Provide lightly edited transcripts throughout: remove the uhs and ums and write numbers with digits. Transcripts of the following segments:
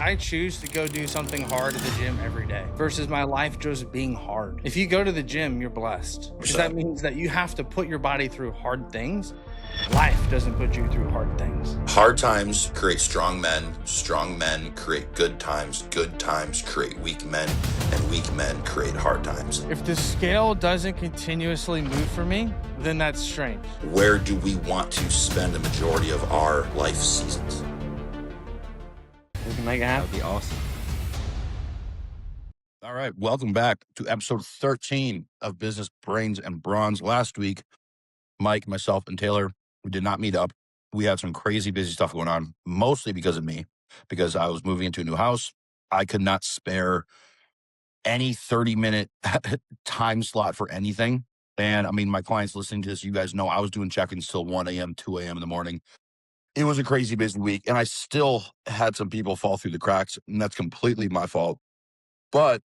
I choose to go do something hard at the gym every day versus my life just being hard. If you go to the gym, you're blessed, because that means that you have to put your body through hard things. Life doesn't put you through hard things. Hard times create strong men create good times create weak men, and weak men create hard times. If the scale doesn't continuously move for me, then that's strange. Where do we want to spend the majority of our life seasons? We can make it happen. That'd be awesome. All right, welcome back to episode 13 of Business, Brains, and Brawns. Last week, Mike, myself, and Taylor, we did not meet up. We had some crazy busy stuff going on, mostly because of me, because I was moving into a new house. I could not spare any 30-minute time slot for anything. And I mean, my clients listening to this, you guys know I was doing check-ins till 1 a.m., 2 a.m. in the morning. It was a crazy busy week, and I still had some people fall through the cracks, and that's completely my fault. But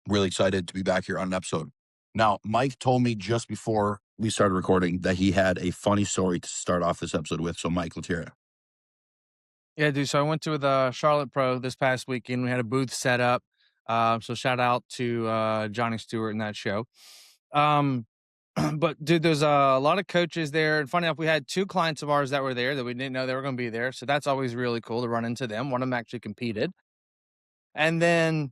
really excited to be back here on an episode. Now, Mike told me just before we started recording that he had a funny story to start off this episode with. So, Mike, let's hear it. Yeah, dude. So I went to the Charlotte Pro this past weekend. We had a booth set up. So shout out to Johnny Stewart in that show. But dude, there's a lot of coaches there. And funny enough, we had 2 clients of ours that were there that we didn't know they were going to be there. So that's always really cool to run into them. One of them actually competed. And then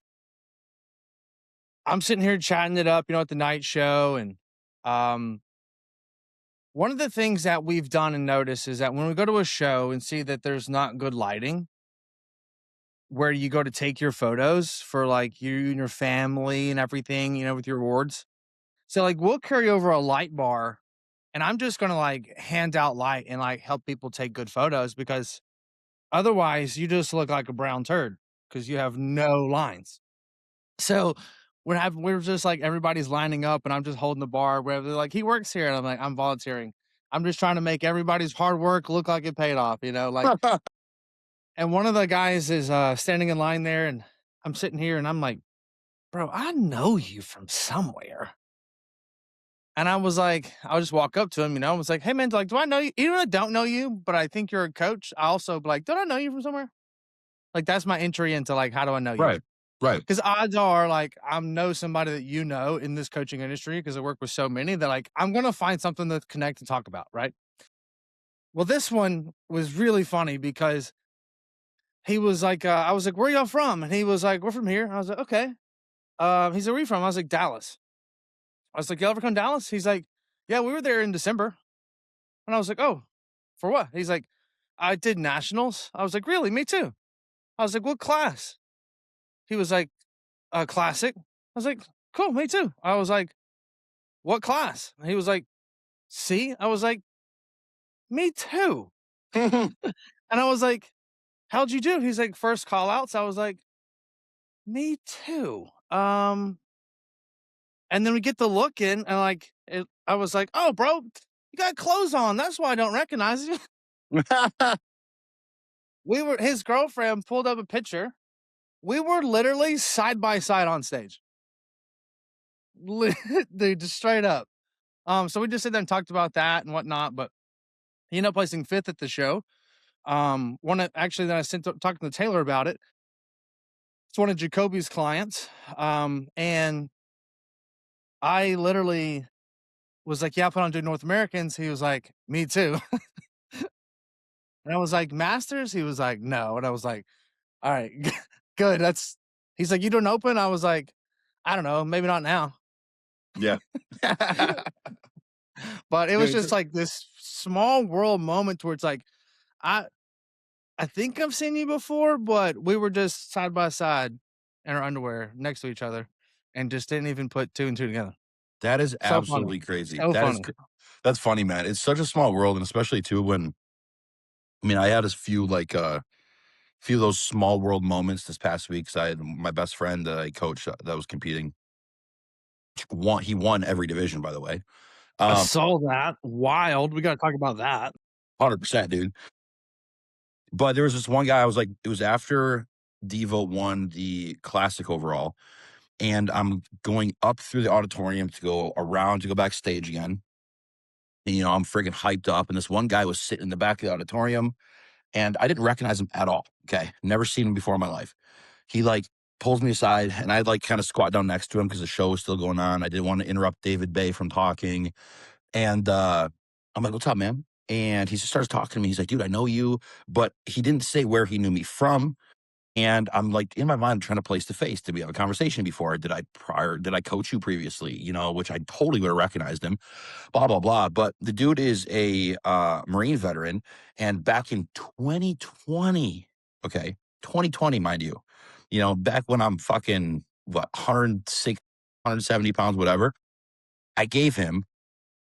I'm sitting here chatting it up, at the night show. And one of the things that we've done and noticed is that when we go to a show and see that there's not good lighting, where you go to take your photos for like you and your family and everything, with your awards. So like we'll carry over a light bar, and I'm just going to like hand out light and like help people take good photos, because otherwise you just look like a brown turd because you have no lines. So we're just like, everybody's lining up and I'm just holding the bar where they're like, he works here. And I'm like, I'm volunteering. I'm just trying to make everybody's hard work look like it paid off, like. And one of the guys is standing in line there, and I'm sitting here and I'm like, bro, I know you from somewhere. And I was like, I'll just walk up to him, I was like, hey man, like, do I know you? Even if I don't know you, but I think you're a coach, I also be like, don't I know you from somewhere? Like, that's my entry into like, how do I know you? Right. Because odds are, like, I know somebody that in this coaching industry, because I work with so many, that like, I'm going to find something to connect and talk about, right? Well, this one was really funny because he was like, I was like, where y'all from? And he was like, we're from here. I was like, okay. He's like, where you from? I was like, Dallas. I was like, y'all ever come to Dallas? He's like, yeah, we were there in December. And I was like, oh, for what? He's like, I did nationals. I was like, really? Me too. I was like, what class? He was like, classic. I was like, cool, me too. I was like, what class? He was like, C. I was like, me too. And I was like, how'd you do? He's like, first call outs. I was like, me too. And then we get the look in, and like, I was like, oh, bro, you got clothes on. That's why I don't recognize you. His girlfriend pulled up a picture. We were literally side by side on stage. Dude, just straight up. So we just sit there and talked about that and whatnot, but he ended up placing 5th at the show. Then I talking to Taylor about it. It's one of Jacoby's clients. And I literally was like, yeah, I plan on doing North Americans. He was like, me too. And I was like, Masters? He was like, no. And I was like, all right, good. He's like, you doing open? I was like, I don't know, maybe not now. Yeah. But it was just like this small world moment where it's like, I think I've seen you before, but we were just side by side in our underwear next to each other and just didn't even put 2 and 2 together. That is So absolutely funny. crazy. So funny. That's funny, man. It's such a small world, and especially too when, I had a few of those small world moments this past week. Because I had my best friend that I coached that was competing. He won every division, by the way. I saw that. Wild. We got to talk about that. 100%, dude. But there was this one guy, I was like, it was after Devo won the classic overall, and I'm going up through the auditorium to go around to go backstage again. And, I'm freaking hyped up, and this one guy was sitting in the back of the auditorium, and I didn't recognize him at all. Okay. Never seen him before in my life. He like pulls me aside and I like kind of squat down next to him because the show was still going on. I didn't want to interrupt David Bay from talking. And I'm like, what's up, man? And he just starts talking to me. He's like, dude, I know you, but he didn't say where he knew me from. And I'm like, in my mind, trying to place the face. Did we have a conversation before? Did I coach you previously? You know, which I totally would have recognized him, blah, blah, blah. But the dude is a Marine veteran. And back in 2020, okay, 2020, mind you know, back when I'm fucking, what, 106, 170 pounds, whatever, I gave him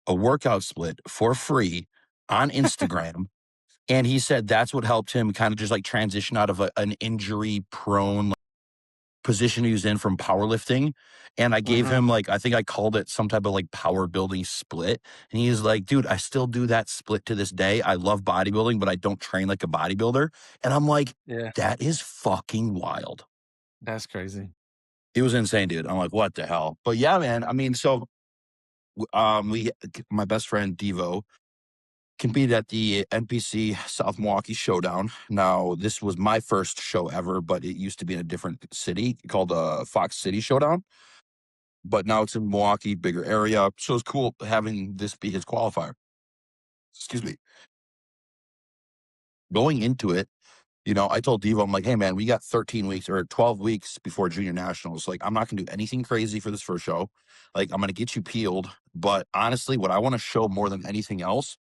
a workout split for free on Instagram. And he said that's what helped him kind of just like transition out of an injury prone position he was in from powerlifting. And I gave Mhm. him like, I think I called it some type of like power building split. And he's like, dude, I still do that split to this day. I love bodybuilding, but I don't train like a bodybuilder. And I'm like, Yeah, that is fucking wild. that's crazy. It was insane, dude. I'm like, what the hell? But yeah, man. I mean, so we, my best friend Devo, competed at the NPC South Milwaukee Showdown. Now, this was my first show ever, but it used to be in a different city called Fox City Showdown. But now it's in Milwaukee, bigger area. So it's cool having this be his qualifier. Excuse me. Going into it, you know, I told Devo, I'm like, hey, man, we got 13 weeks or 12 weeks before junior nationals. Like, I'm not going to do anything crazy for this first show. Like, I'm going to get you peeled. But honestly, what I want to show more than anything else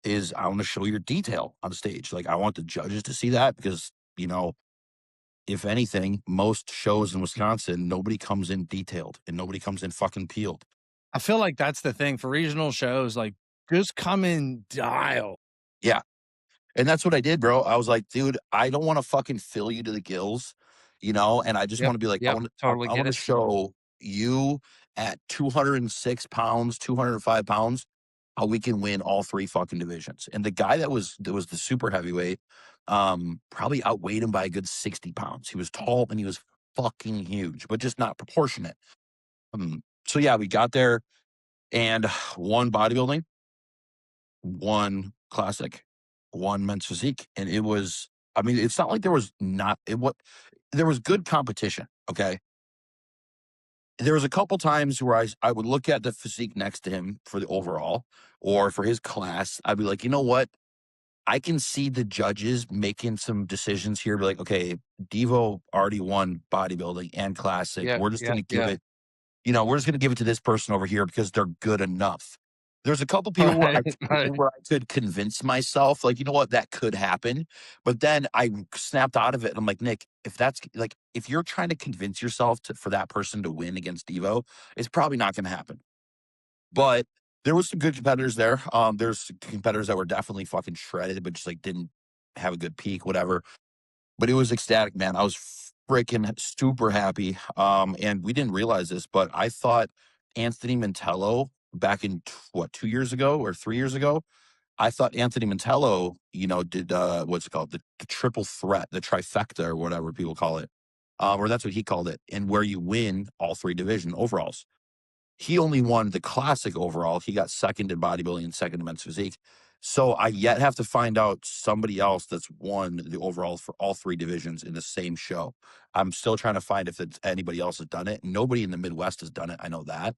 is I want to show your detail on stage. Like I want the judges to see that because, you know, if anything, most shows in Wisconsin, nobody comes in detailed and nobody comes in fucking peeled. I feel like that's the thing for regional shows, like, just come in dial. Yeah. And that's what I did, bro. I was like, dude, I don't want to fucking fill you to the gills, you know, and I just Yep, want to be like, yep, totally I get want to it. show you at 206 pounds, 205 pounds, how we can win all three fucking divisions. And the guy that was the super heavyweight, probably outweighed him by a good 60 pounds. He was tall and he was fucking huge, but just not proportionate. So yeah, we got there and one bodybuilding, one classic, one men's physique. And it was, I mean, it's not like there was not it what there was good competition. Okay. There was a couple times where I would look at the physique next to him for the overall or for his class. I'd be like, you know what? I can see the judges making some decisions here. Be like, okay, Devo already won bodybuilding and classic. Yeah, We're just yeah, going to give yeah. it, you know, we're just going to give it to this person over here because they're good enough. There's a couple people Right, right. where I could convince myself, like, you know what, that could happen. But then I snapped out of it. And I'm like, Nick, if that's like, if you're trying to convince yourself for that person to win against Devo, it's probably not going to happen. But there was some good competitors there. There's competitors that were definitely fucking shredded, but just like didn't have a good peak, whatever. But it was ecstatic, man. I was freaking super happy. And we didn't realize this, but I thought Anthony Mantello back in what 2 years ago or 3 years ago, I thought Anthony Mantello, you know, did what's it called, the triple threat, the trifecta or whatever people call it, or that's what he called it, and where you win all three division overalls. He only won the classic overall. He got second in bodybuilding and second in men's physique. So I yet have to find out somebody else that's won the overall for all three divisions in the same show. I'm still trying to find if anybody else has done it. Nobody in the Midwest has done it. I know that,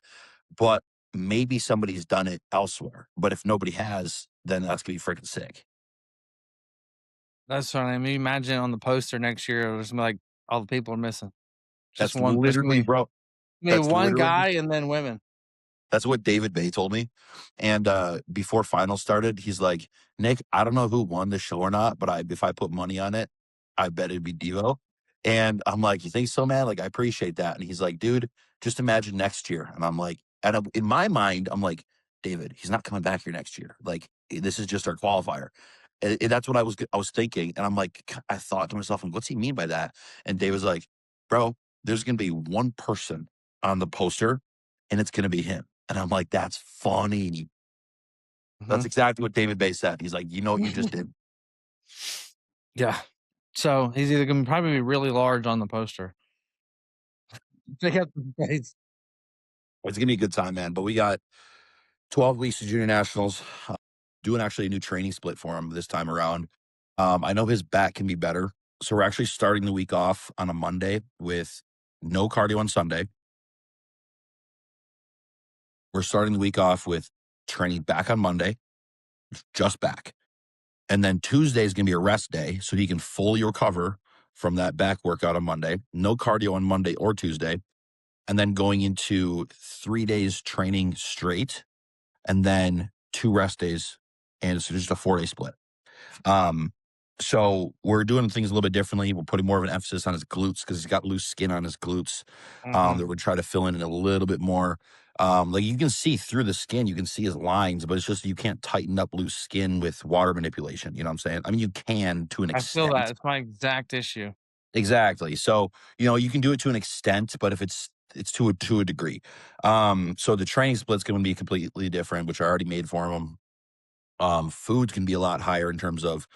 but maybe somebody's done it elsewhere. But if nobody has, then that's gonna be freaking sick. That's what I mean. Imagine on the poster next year, there's gonna be like all the people are missing. Just That's one. There's literally, bro. gonna be That's one literally guy and then women. That's what David Bay told me. And before finals started, he's like, Nick, I don't know who won the show or not, but if I put money on it, I bet it'd be Devo. And I'm like, you think so, man? Like, I appreciate that. And he's like, dude, just imagine next year. And I'm like, in my mind, I'm like, David, he's not coming back here next year. Like, this is just our qualifier. And that's what I was thinking. And I'm like, I thought to myself, what's he mean by that? And Dave was like, bro, there's gonna be one person on the poster, and it's gonna be him. And I'm like, that's funny. That's Mhm. exactly what David Bay said. He's like, you know what you just did? Yeah. So he's either gonna probably be really large on the poster. They have the face. It's gonna be a good time, man. But we got 12 weeks of junior nationals. Doing actually a new training split for him this time around. I know his back can be better. So we're actually starting the week off on a Monday with no cardio on Sunday. We're starting the week off with training back on Monday, just back. And then Tuesday is going to be a rest day so he can fully recover from that back workout on Monday. No cardio on Monday or Tuesday. And then going into 3 days training straight and then 2 rest days. And it's just a 4-day split. Um, so we're doing things a little bit differently. We're putting more of an emphasis on his glutes because he's got loose skin on his glutes. Mhm. That would try to fill in a little bit more. Like you can see through the skin, you can see his lines, but it's just you can't tighten up loose skin with water manipulation. You know what I'm saying? I mean, you can to an I feel that. extent. It's my exact issue. Exactly. So, you can do it to an extent, but if it's to a degree. So the training split's going to be completely different, which I already made for him. Food's can be a lot higher in terms of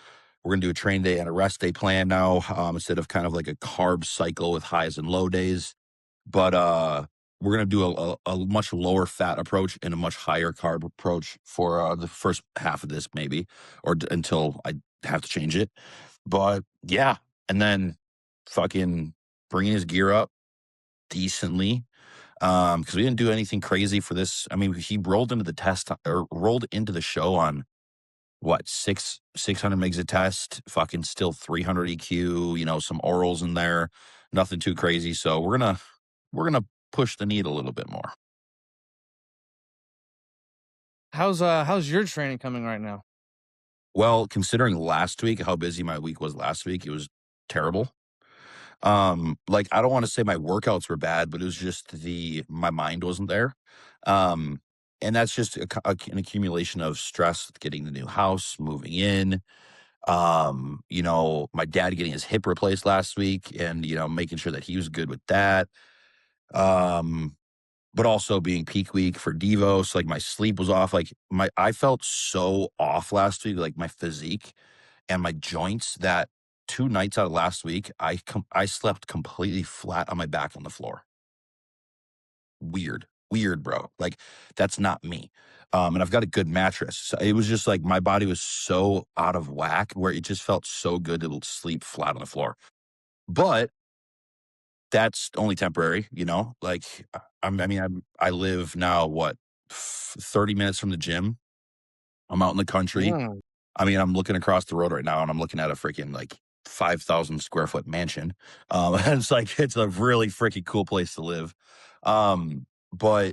we're gonna do a train day and a rest day plan now, instead of kind of like a carb cycle with highs and low days. But we're gonna do a much lower fat approach and a much higher carb approach for the first half of this, maybe, or until I have to change it. But yeah, and then fucking bringing his gear up decently. Because we didn't do anything crazy for this. I mean, he rolled into the test or rolled into the show on what 600 megs a test, fucking still 300 EQ, some orals in there, nothing too crazy. So we're gonna push the needle a little bit more. How's your training coming right now? Well, considering last week, how busy my week was last week, it was terrible. Like I don't want to say my workouts were bad, but it was just my mind wasn't there. Um, and that's just an accumulation of stress with getting the new house, moving in, my dad getting his hip replaced last week and, making sure that he was good with that. Um, but also being peak week for Devo. So like my sleep was off. Like I felt so off last week, like my physique and my joints that 2 nights out of last week, I slept completely flat on my back on the floor. Weird, bro. Like that's not me. And I've got a good mattress. So it was just like my body was so out of whack where it just felt so good to sleep flat on the floor. But that's only temporary, Like I live now what 30 minutes from the gym. I'm out in the country. Mm, I mean, I'm looking across the road right now and I'm looking at a freaking like 5,000 square foot mansion. And it's a really freaking cool place to live. But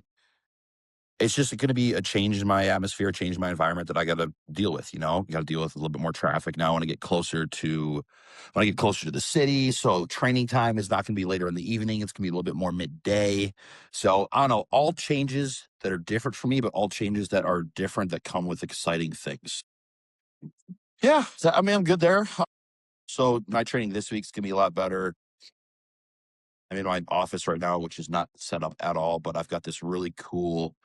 it's just gonna be a change in my atmosphere, change in my environment that I gotta deal with, Gotta deal with a little bit more traffic now when I get closer to the city. So training time is not gonna be later in the evening. It's gonna be a little bit more midday. So I don't know, all changes that are different for me, but all changes that are different that come with exciting things. Yeah. So I mean, I'm good there. So my training this week's gonna be a lot better. I'm in my office right now, which is not set up at all, but I've got this really cool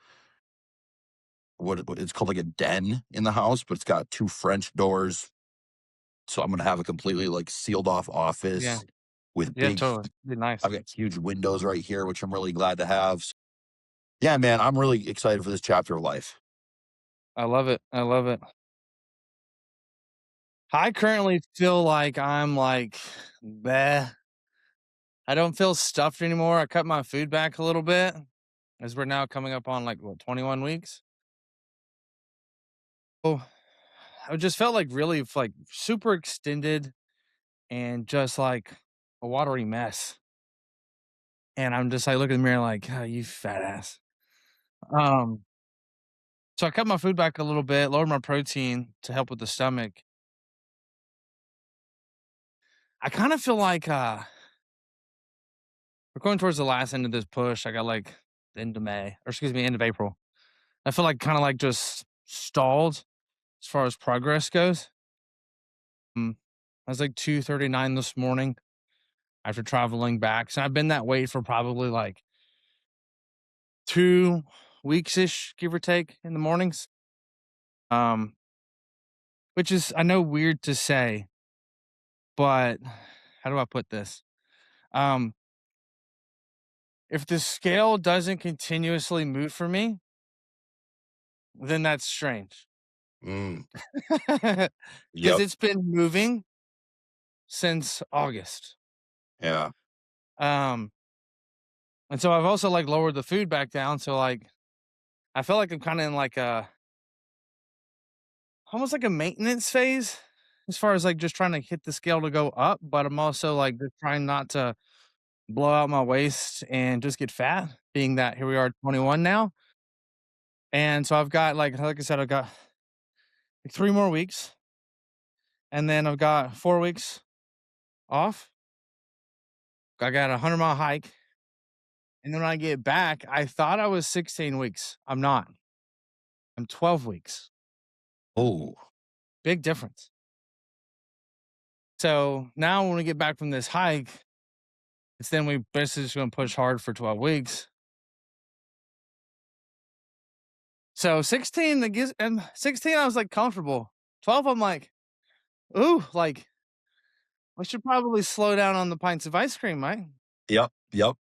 what it's called like a den in the house, but it's got two French doors. So I'm gonna have a completely like sealed off yeah, office with yeah, totally. Be nice. I've got huge windows right here, which I'm really glad to have. Yeah, man, I'm really excited for this chapter of life. I love it. I love it. I currently feel like I'm like, bleh. I don't feel stuffed anymore. I cut my food back a little bit as we're now coming up on like what 21 weeks. Oh, I just felt like really like super extended and just like a watery mess. And I'm just like looking in the mirror like, oh, you fat ass. Um, so I cut my food back a little bit, lowered my protein to help with the stomach. I kind of feel like we're going towards the last end of this push. I got like the end of May, or excuse me, end of April. I feel like kind of like just stalled as far as progress goes. I was like 239 this morning after traveling back. So I've been that way for probably like 2 weeks ish, give or take, in the mornings. Um, which is I know weird to say, but how do I put this? Um, if the scale doesn't continuously move for me, then that's strange. Mm, Because yep. it's been moving since August. Yeah. Um, and so I've also like lowered the food back down. So like I feel like I'm kind of in like a almost like a maintenance phase as far as like just trying to hit the scale to go up, but I'm also like just trying not to blow out my waist and just get fat, being that here we are 21 now. And so I've got like I said, I've got like 3 more weeks and then I've got 4 weeks off. I got a 100-mile hike. And then when I get back, I thought I was 16 weeks. I'm not. I'm 12 weeks. Oh, Big difference. So now when we get back from this hike, it's then we basically just gonna push hard for 12 weeks. So 16, I guess, and 16, I was like comfortable. 12, I'm like, ooh, like we should probably slow down on the pints of ice cream, right? yep. Yep.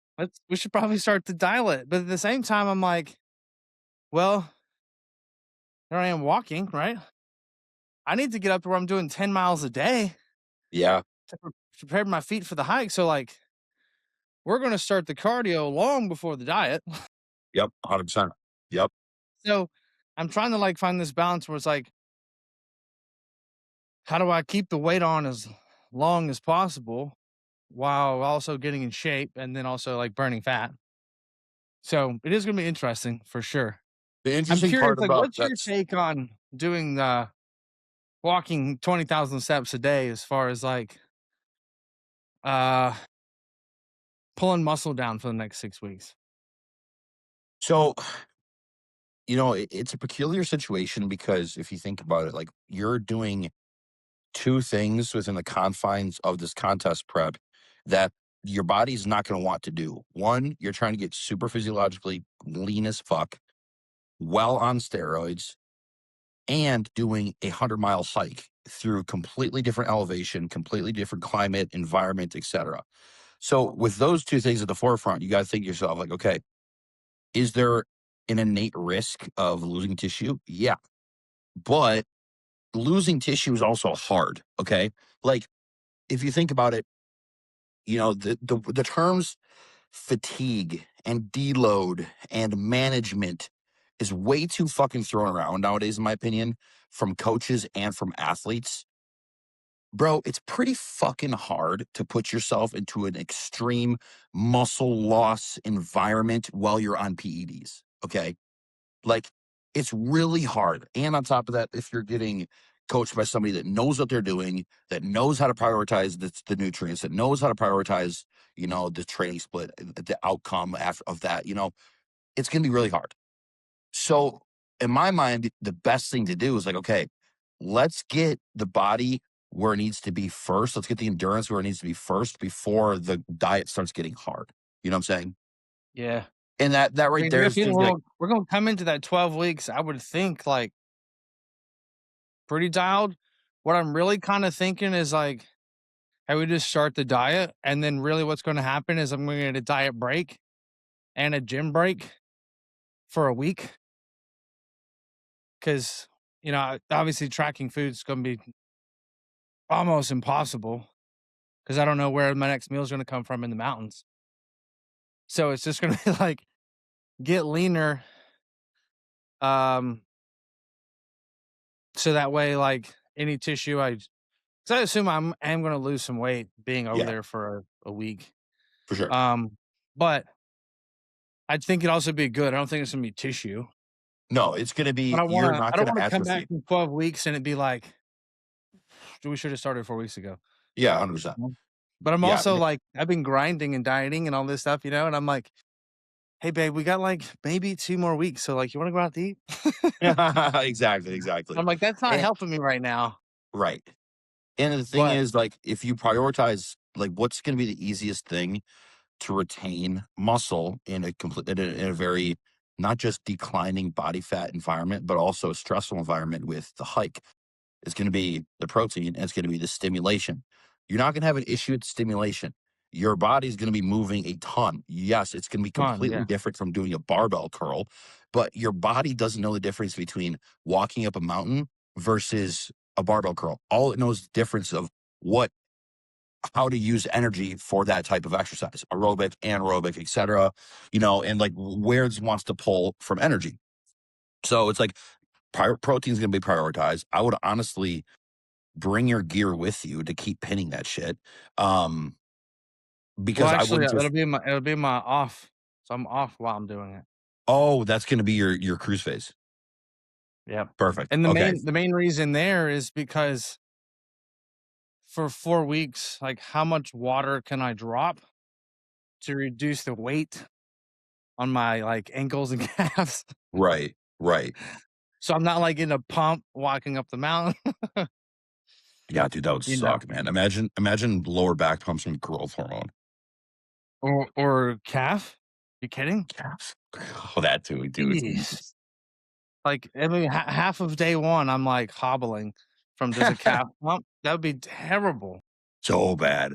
We should probably start to dial it. But at the same time, I'm like, well, here I am walking, right? I need to get up to where I'm doing 10 miles a day Yeah. to prepare my feet for the hike. So like we're gonna start the cardio long before the diet. Yep. 100%. Yep. So I'm trying to like find this balance where it's like, how do I keep the weight on as long as possible while also getting in shape and then also like burning fat? So it is gonna be interesting for sure. The I'm interesting curious, part like, about what's your that's take on doing the walking 20,000 steps a day as far as like uh pulling muscle down for the next 6 weeks? so, it's a peculiar situation because if you think about it, like you're doing two things within the confines of this contest prep that your body's not going to want to do. One, you're trying to get super physiologically lean as fuck, well on steroids, and doing a 100-mile hike through completely different elevation, completely different climate, environment, etc. So, with those two things at the forefront, you got to think to yourself, like, okay, is there an innate risk of losing tissue? Yeah. But losing tissue is also hard. Okay. Like, if you think about it, the terms fatigue and deload and management is way too fucking thrown around nowadays, in my opinion, from coaches and from athletes. Bro, it's pretty fucking hard to put yourself into an extreme muscle loss environment while you're on PEDs. Okay. Like, it's really hard. And on top of that, if you're getting coached by somebody that knows what they're doing, that knows how to prioritize the nutrients, that knows how to prioritize, the training split, the outcome of that, it's going to be really hard. So, in my mind, the best thing to do is like, okay, let's get the body where it needs to be first. Let's get the endurance where it needs to be first before the diet starts getting hard. You know what I'm saying? Yeah. And that I right mean, I there got a is feeling just like, we're gonna come into that 12 weeks, I would think like pretty dialed. What I'm really kind of thinking is like, hey, we just start the diet, and then really what's going to happen is I'm going to get a diet break and a gym break for a week because obviously tracking food is going to be almost impossible because I don't know where my next meal is going to come from in the mountains. So it's just going to be like get leaner, um, so that way like any tissue I assume I am going to lose some weight being over yeah, there for a week. for sure. But I think it'd also be good. I don't think it's gonna be tissue, No, it's gonna but be you're I not don't gonna wanna come back atrophy. in 12 weeks and it'd be like, we should have started 4 weeks ago. Yeah, 100%. Mhm. But I'm Yeah, also like, I've been grinding and dieting and all this stuff, and I'm like, hey babe, we got like maybe 2 more weeks. So like, you wanna go out to eat? exactly, exactly. I'm like, that's not And helping me right now. right. And the thing But is, like, if you prioritize, like, what's gonna be the easiest thing to retain muscle in a very not just declining body fat environment, but also a stressful environment with the hike. It's going to be the protein and it's going to be the stimulation. You're not going to have an issue with stimulation. Your body's going to be moving a ton. Yes, it's going to be fun, completely yeah. different from doing a barbell curl, but your body doesn't know the difference between walking up a mountain versus a barbell curl. All it knows the difference of what how to use energy for that type of exercise, aerobic, anaerobic, etc. And like where it wants to pull from energy. So it's like protein is going to be prioritized. I would honestly bring your gear with you to keep pinning that shit. Um, Well, because I actually, wouldn't just, it'll be my off, so I'm off while I'm doing it. oh, that's going to be your cruise phase. Yep. Perfect. And the Okay. main the main reason there is because for 4 weeks, like, how much water can I drop to reduce the weight on my, like, ankles and calves? Right. Right. So I'm not, like, in a pump walking up the mountain, Yeah, dude, that would you know, suck, man. Imagine lower back pumps from growth hormone. or calf. You kidding? Calves. Oh, that too, dude. Jeez. Like, I mean, half of day 1, I'm, like, hobbling from just a calf pump. That would be terrible. So bad.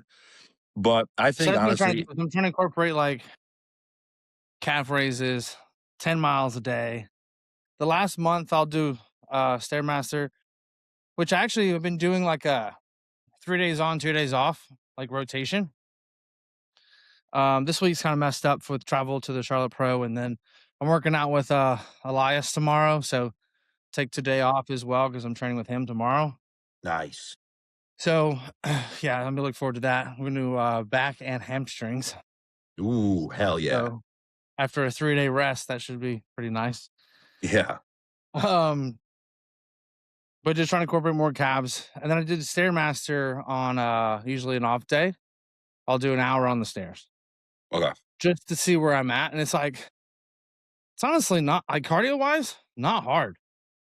But I So think that's what I'm trying to honestly, do. I'm trying to incorporate, like, calf raises, 10 miles a day. The last month, I'll do, Stairmaster, which actually I've been doing, like, a 3 days on, 2 days off, like, rotation. This week's kinda messed up with travel to the Charlotte Pro, and then I'm working out with, Elias tomorrow, so take today off as well because 'cause I'm training with him tomorrow. nice. So, yeah, I'm gonna look forward to that. We're gonna do, back and hamstrings. Ooh, hell yeah. So, after a 3-day rest, that should be pretty nice. Yeah. Um, but just trying to incorporate more calves, and then I did Stairmaster on, usually an off day. I'll do an hour on the stairs Okay. just to see where I'm at, and it's honestly not like, cardio-wise, not hard,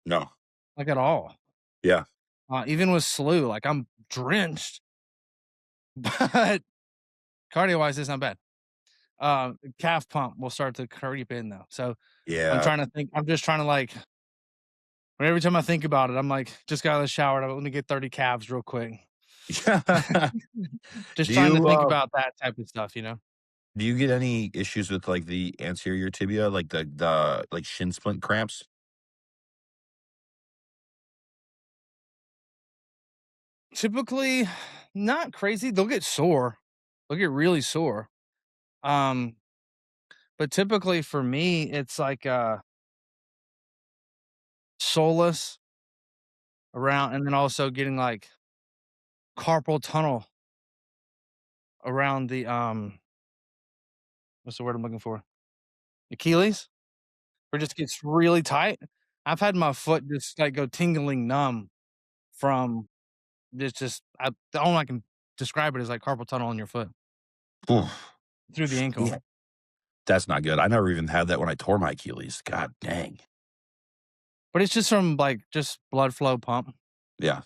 No. like, at all. Yeah. Even with slew, like, I'm drenched, but cardio-wise, it's not bad. Calf pump will start to creep in, though, so Yeah. I'm just trying to, like, every time I think about it, I'm like, "Just got out of the shower, let me get 30 calves real quick." Just Do trying to you think about that type of stuff, you know? do you get any issues with like the anterior tibia, like the like shin splint cramps? Typically, not crazy, they'll get sore. They'll get really sore. Um, but typically for me, it's like, soleus around and then also getting, like, carpal tunnel around the, what's the word I'm looking for? Achilles, where it just gets really tight. I've had my foot just, like, go tingling numb from just the only I can describe it as, like, carpal tunnel in your foot Oof. through the ankle. Yeah. That's not good. I never even had that when I tore my Achilles. God dang. But it's just from, like, just blood flow pump. Yeah.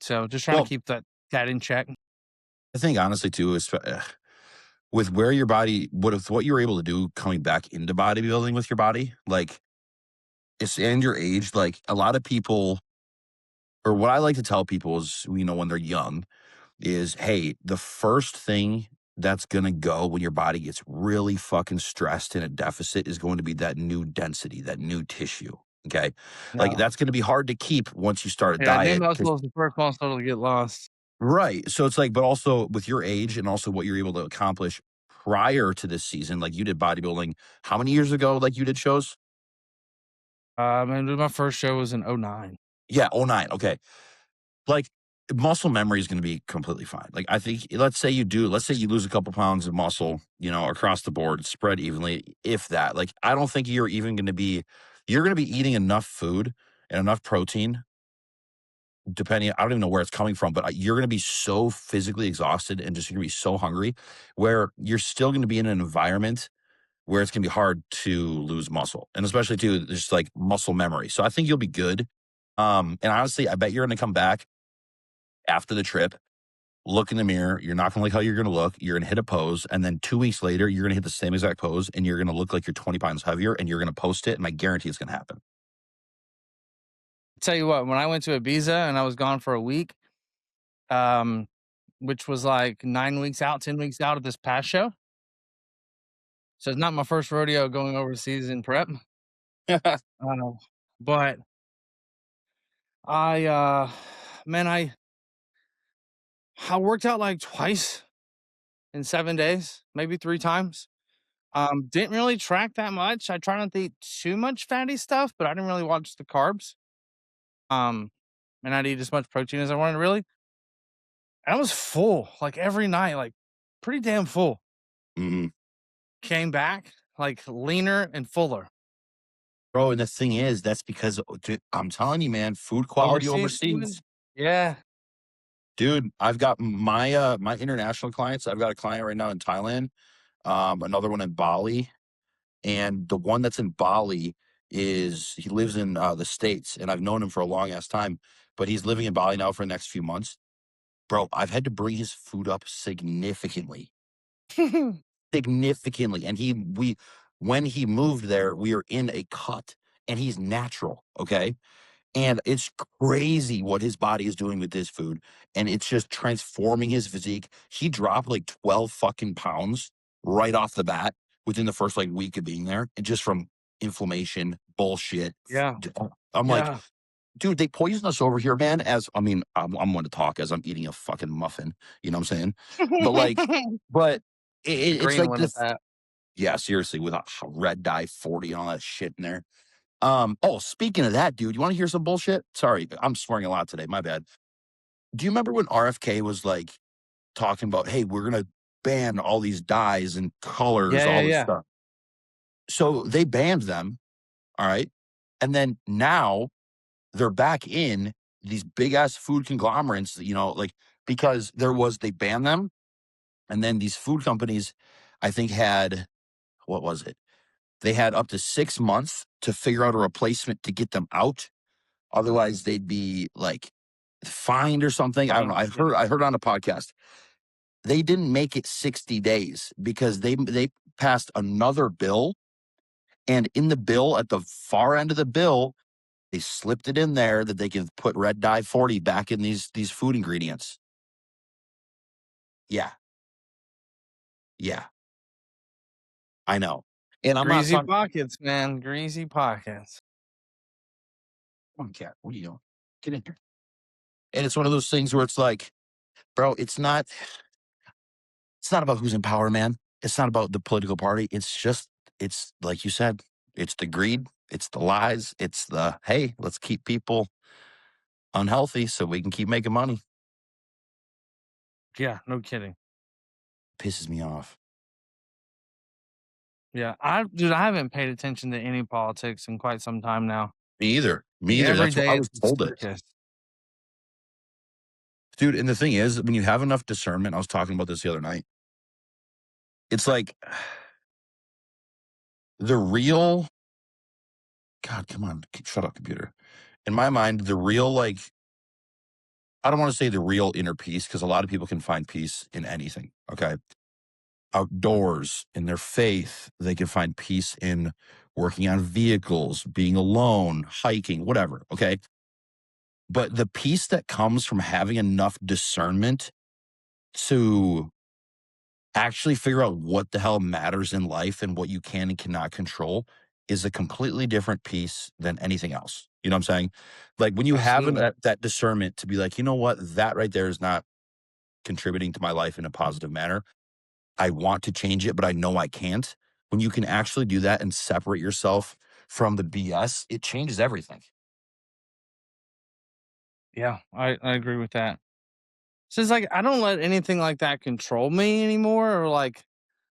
So, just trying to Well, keep that in check. I think honestly too is with where your body what you're able to do coming back into bodybuilding with your body, like it's and your age, like a lot of people or what I like to tell people is, when they're young, is hey, the first thing that's gonna go when your body gets really fucking stressed in a deficit is going to be that new density, that new tissue. Okay. Like Yeah. that's gonna be hard to keep once you start a Yeah, new diet. muscle is the first muscle to get lost. Right. So it's like, but also with your age and also what you're able to accomplish prior to this season, like you did bodybuilding how many years ago, like you did shows? And my first show was in '09. Yeah, oh 09. Okay. Like muscle memory is going to be completely fine. Like I think, let's say you lose a couple pounds of muscle, across the board, spread evenly, if that. Like I don't think you're going to be eating enough food and enough protein depending, I don't even know where it's coming from, but you're going to be so physically exhausted and just going to be so hungry where you're still going to be in an environment where it's going to be hard to lose muscle. And especially too, just like muscle memory. So I think you'll be good. And honestly, I bet you're going to come back after the trip, look in the mirror. You're not going to like how you're going to look. You're going to hit a pose. And then 2 weeks later, you're going to hit the same exact pose and you're going to look like you're 20 pounds heavier and you're going to post it. And I guarantee it's going to happen. Tell you what, when I went to Ibiza and I was gone for a week, um, which was, like, 9 weeks out, 10 weeks out of this past show. So it's not my first rodeo going overseas in prep. Uh, but I man, I worked out like twice in 7 days, maybe 3 times. Didn't really track that much. I try not to eat too much fatty stuff, but I didn't really watch the carbs. Um, and I'd eat as much protein as I wanted really. And I was full, like, every night, like, pretty damn full. Mhm. Came back, like, leaner and fuller. Bro, and the thing is, that's because dude, I'm telling you, man, food quality Overseas food? overseas. Yeah. Dude, I've got my international clients. I've got a client right now in Thailand, another one in Bali, and the one that's in Bali is he lives in the States, and I've known him for a long ass time, but he's living in Bali now for the next few months. Bro, I've had to bring his food up significantly, significantly. And when he moved there, we are in a cut, and he's natural. Okay. And it's crazy what his body is doing with this food. And it's just transforming his physique. He dropped like 12 fucking pounds right off the bat within the first like week of being there. And just from inflammation, bullshit. Yeah. I'm like, Yeah. dude, they poison us over here, man. As I mean, I'm one to talk as I'm eating a fucking muffin. You know what I'm saying? But like, but it's Agreeing like with this. that. Yeah, seriously, with a red dye 40 and all that shit in there. Oh, speaking of that, dude, you want to hear some bullshit? Sorry, I'm swearing a lot today. My bad. Do you remember when RFK was like talking about, hey, we're gonna ban all these dyes and colors, Yeah, yeah, all this yeah. stuff? So they banned them, all right, and then now they're back in these big ass food conglomerates, like because they banned them, and then these food companies, I think had what was it? They had up to 6 months to figure out a replacement to get them out. Otherwise, they'd be like fined or something. I don't know. Fine. Yeah. I heard on a podcast. They didn't make it 60 days because they passed another bill. And in the bill, at the far end of the bill, they slipped it in there that they can put red dye 40 back in these food ingredients. Yeah. Yeah. I know. And I'm not Greasy talking, pockets, man. Greasy pockets. come on, cat. What are you doing? Get in here. And it's one of those things where it's like, bro, it's not about who's in power, man. It's not about the political party. It's like you said, it's the greed, it's the lies, it's the, hey, let's keep people unhealthy so we can keep making money. Yeah, no kidding. Pisses me off. Yeah, I haven't paid attention to any politics in quite some time now. Me either. Me Like, either. every That's what I day was it's a told it. circus. Dude, and the thing is, when you have enough discernment, I was talking about this the other night. It's like the real God, come on, shut up, computer. In my mind, the real, like, I don't want to say the real inner peace because a lot of people can find peace in anything. Okay. Outdoors, in their faith. They can find peace in working on vehicles, being alone, hiking, whatever. Okay. But the peace that comes from having enough discernment to actually figure out what the hell matters in life and what you can and cannot control is a completely different piece than anything else. You know what I'm saying? Like when you have Absolutely. that discernment to be like, you know what, that right there is not contributing to my life in a positive manner. I want to change it, but I know I can't. When you can actually do that and separate yourself from the BS, it changes everything. Yeah, I agree with that. So it's like I don't let anything like that control me anymore or like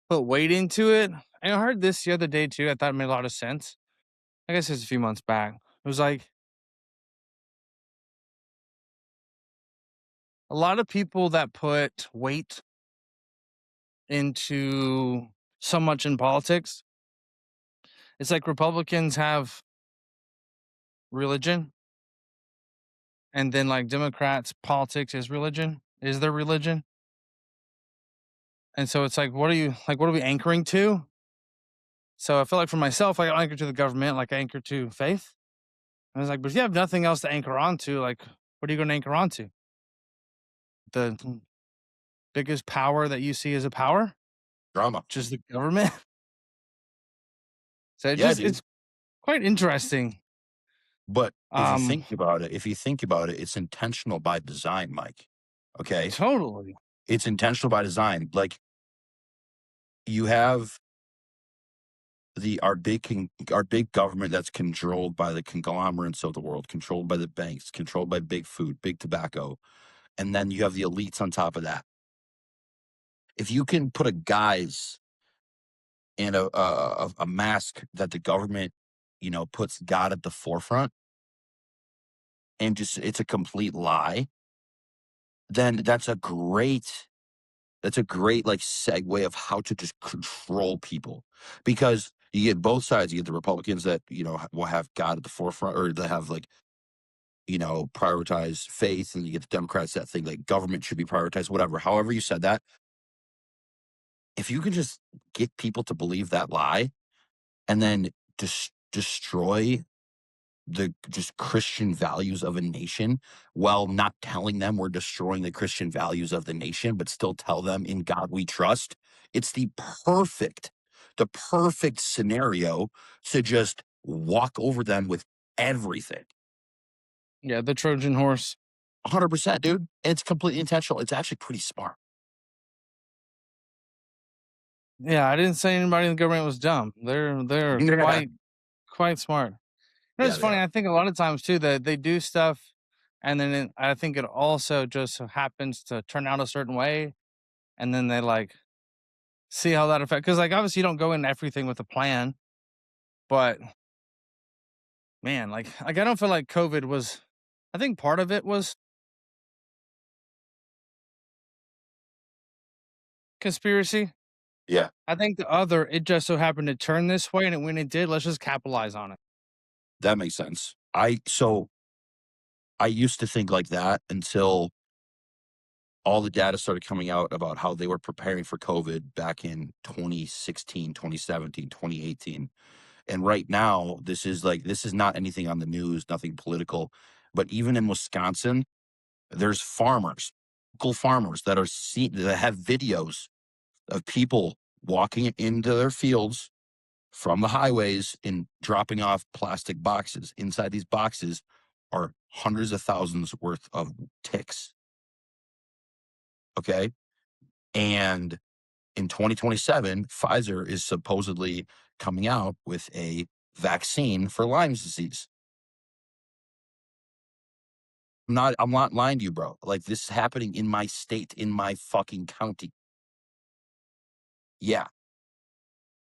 put weight into it. And I heard this the other day too. I thought it made a lot of sense. I guess it's a few months back. It was like a lot of people that put weight into so much in politics. It's like Republicans have religion, and then like Democrats, politics is religion, is their religion. And so it's like, what are we anchoring to? So I feel like for myself, like I anchor to the government, like I anchor to faith. I was like, but if you have nothing else to anchor onto, like, what are you going to anchor onto? The biggest power that you see as a power, Drama. just the government. So Yeah, dude. it's quite interesting But Um, if you think about it, it's intentional by design, Mike. Okay? totally. It's intentional by design. Like, you have our big government that's controlled by the conglomerates of the world, controlled by the banks, controlled by big food, big tobacco, and then you have the elites on top of that. If you can put a guise and a mask that the government, puts God at the forefront, and just it's a complete lie, then that's a great like segue of how to just control people, because you get both sides. You get the Republicans that will have God at the forefront, or they have like prioritize faith, and you get the Democrats that think like government should be prioritized, whatever. However, you said that, if you can just get people to believe that lie, and then destroy the just Christian values of a nation, while not telling them we're destroying the Christian values of the nation, but still tell them in God we trust. It's the perfect scenario to just walk over them with everything. Yeah, the Trojan horse. 100%, dude. And it's completely intentional. It's actually pretty smart. Yeah, I didn't say anybody in the government was dumb. They're Yeah. quite smart. Yeah, It's they funny. are. I think a lot of times too that they do stuff, and then I think it also just so happens to turn out a certain way, and then they like see how that affect. Because like obviously you don't go in everything with a plan, but man, like I don't feel like COVID was. I think part of it was conspiracy. Yeah, I think the other, it just so happened to turn this way, and when it did, let's just capitalize on it. that makes sense. I used to think like that until all the data started coming out about how they were preparing for COVID back in 2016, 2017, 2018. And right now, this is not anything on the news, nothing political. But even in Wisconsin, there's local farmers that have videos of people walking into their fields from the highways and dropping off plastic boxes. Inside these boxes are hundreds of thousands worth of ticks. Okay. And in 2027, Pfizer is supposedly coming out with a vaccine for Lyme's disease. I'm not lying to you, bro. Like, this is happening in my state, in my fucking county. Yeah,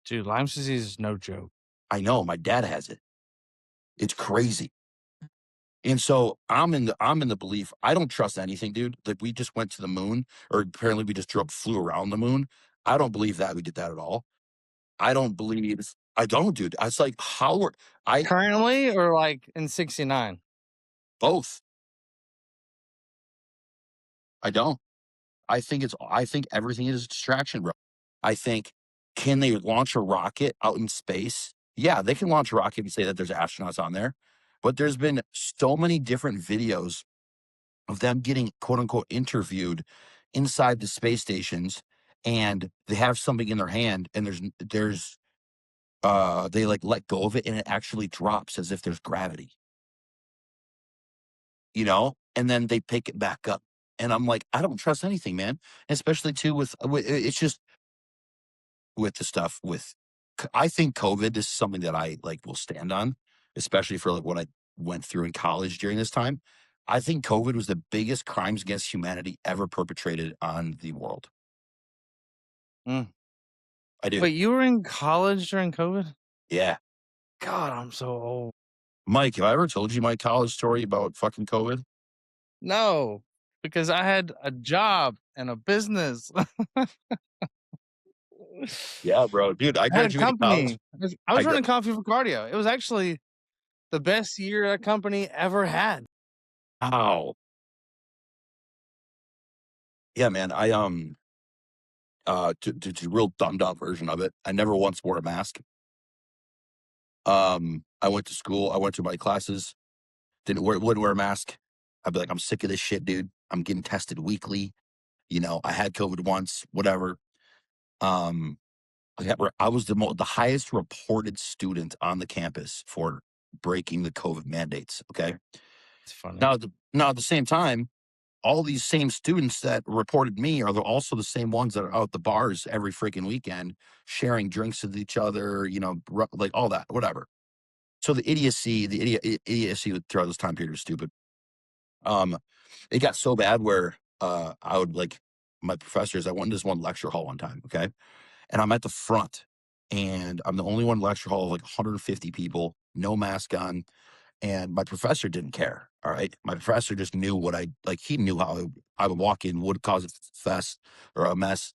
Dude, Lyme's disease is no joke. I know. My dad has it. It's crazy. And so I'm in the belief I don't trust anything, dude. Like, we just went to the moon, or apparently we just flew around the moon. I don't believe that we did that at all. I don't, dude. I was like, I Currently, or like in '69. both. I don't. I think everything is a distraction, bro. I think, can they launch a rocket out in space? Yeah, they can launch a rocket and say that there's astronauts on there. But there's been so many different videos of them getting quote unquote interviewed inside the space stations, and they have something in their hand, and they like let go of it, and it actually drops as if there's gravity, and then they pick it back up. And I'm like, I don't trust anything, man. Especially too it's just with the stuff with I think COVID is something that I like will stand on, especially for like what I went through in college during this time. I think COVID was the biggest crimes against humanity ever perpetrated on the world. Mm. I do. Wait, you were in college during COVID? Yeah. God, I'm so old. Mike, have I ever told you my college story about fucking COVID? No, because I had a job and a business. Yeah, bro. Dude, I I had a graduated college. company. I was I gra- running coffee for cardio. It was actually the best year that company ever had. Ow. Yeah, man. To real dumbed down version of it. I never once wore a mask. I went to school. I went to my classes. Wouldn't wear a mask. I'd be like, I'm sick of this shit, dude. I'm getting tested weekly. I had COVID once, whatever. Um, I was the highest reported student on the campus for breaking the COVID mandates. Okay. It's funny. Now at the same time, all these same students that reported me are also the same ones that are out at the bars every freaking weekend, sharing drinks with each other, like all that, whatever. So the idiocy throughout this time period was stupid. Um, it got so bad where I would like my professors. I went into this one lecture hall one time, okay, and I'm at the front, and I'm the only one in the lecture hall of like 150 people, no mask on, and my professor didn't care. All right, my professor just knew what I like. He knew how I would walk in would cause a fest or a mess.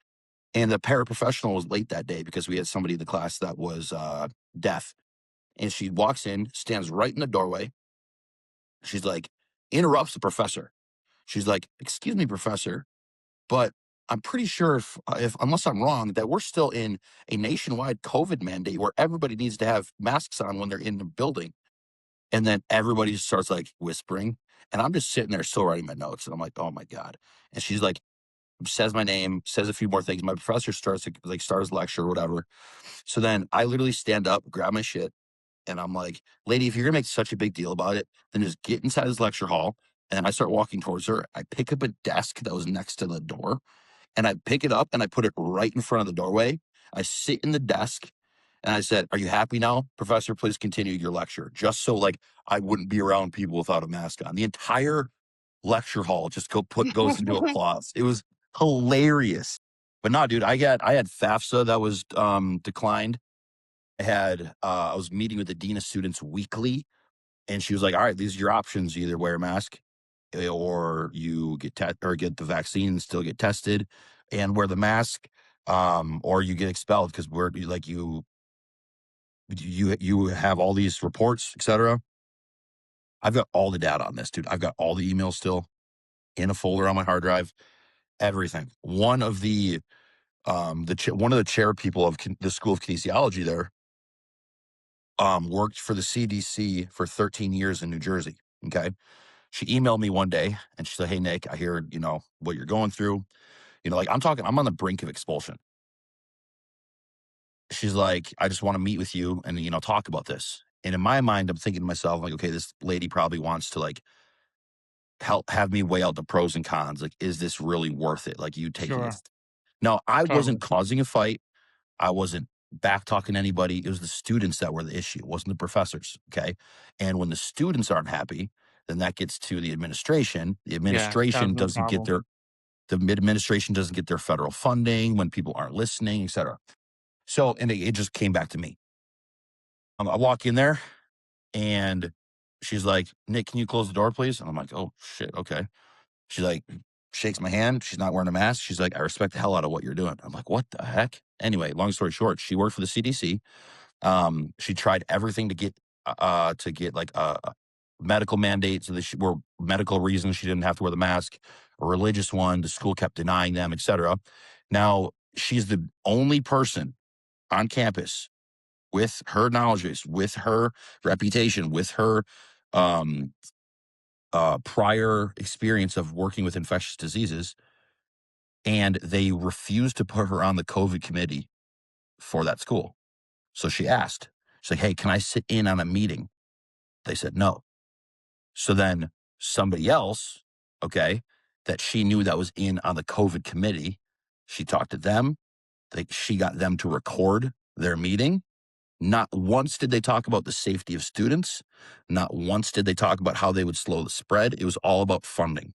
And the paraprofessional was late that day because we had somebody in the class that was deaf, and she walks in, stands right in the doorway. She's like, interrupts the professor. She's like, "Excuse me, professor, but I'm pretty sure if unless I'm wrong, that we're still in a nationwide COVID mandate where everybody needs to have masks on when they're in the building." And then everybody just starts like whispering, and I'm just sitting there still writing my notes, and I'm like, "Oh my god!" And she's like, says my name, says a few more things. My professor starts to like start his lecture or whatever. So then I literally stand up, grab my shit, and I'm like, "Lady, if you're gonna make such a big deal about it, then just get inside this lecture hall." And then I start walking towards her. I pick up a desk that was next to the door, and I pick it up and I put it right in front of the doorway. I sit in the desk and I said, "Are you happy now? Professor, please continue your lecture." Just so like I wouldn't be around people without a mask on. The entire lecture hall just goes into applause. It was hilarious. But no, dude, I had FAFSA that was declined. I was meeting with the dean of students weekly, and she was like, "All right, these are your options. You either wear a mask or you get the vaccine and still get tested and wear the mask, or you get expelled because you have all these reports, etc." I've got all the data on this, dude. I've got all the emails still in a folder on my hard drive. Everything. One of the chair people of the School of Kinesiology there worked for the CDC for 13 years in New Jersey. Okay. She emailed me one day and she said, "Hey, Nick, I hear, what you're going through. Like I'm on the brink of expulsion." She's like, "I just want to meet with you and, talk about this." And in my mind, I'm thinking to myself, like, okay, this lady probably wants to like help have me weigh out the pros and cons. Like, is this really worth it? Like you taking it. Sure. No, I Totally. wasn't causing a fight. I wasn't back talking anybody. It was the students that were the issue. It wasn't the professors. Okay. And when the students aren't happy, then that gets to the administration. The Yeah. That was administration no doesn't get problem. their federal funding when people aren't listening, et cetera. So, and it just came back to me. I walk in there and she's like, "Nick, can you close the door, please?" And I'm like, "Oh shit. Okay." She's like, shakes my hand. She's not wearing a mask. She's like, "I respect the hell out of what you're doing." I'm like, "What the heck?" Anyway, long story short, she worked for the CDC. She tried everything to get like a medical mandate, so that were medical reasons she didn't have to wear the mask, a religious one. The school kept denying them, etc. Now she's the only person on campus with her knowledge base, with her reputation, with her um, prior experience of working with infectious diseases, and they refused to put her on the COVID committee for that school. So she asked, she's like, "Hey, can I sit in on a meeting?" They said no. So then somebody else, okay, that she knew that was in on the COVID committee, she talked to them. She got them to record their meeting. Not once did they talk about the safety of students. Not once did they talk about how they would slow the spread. It was all about funding.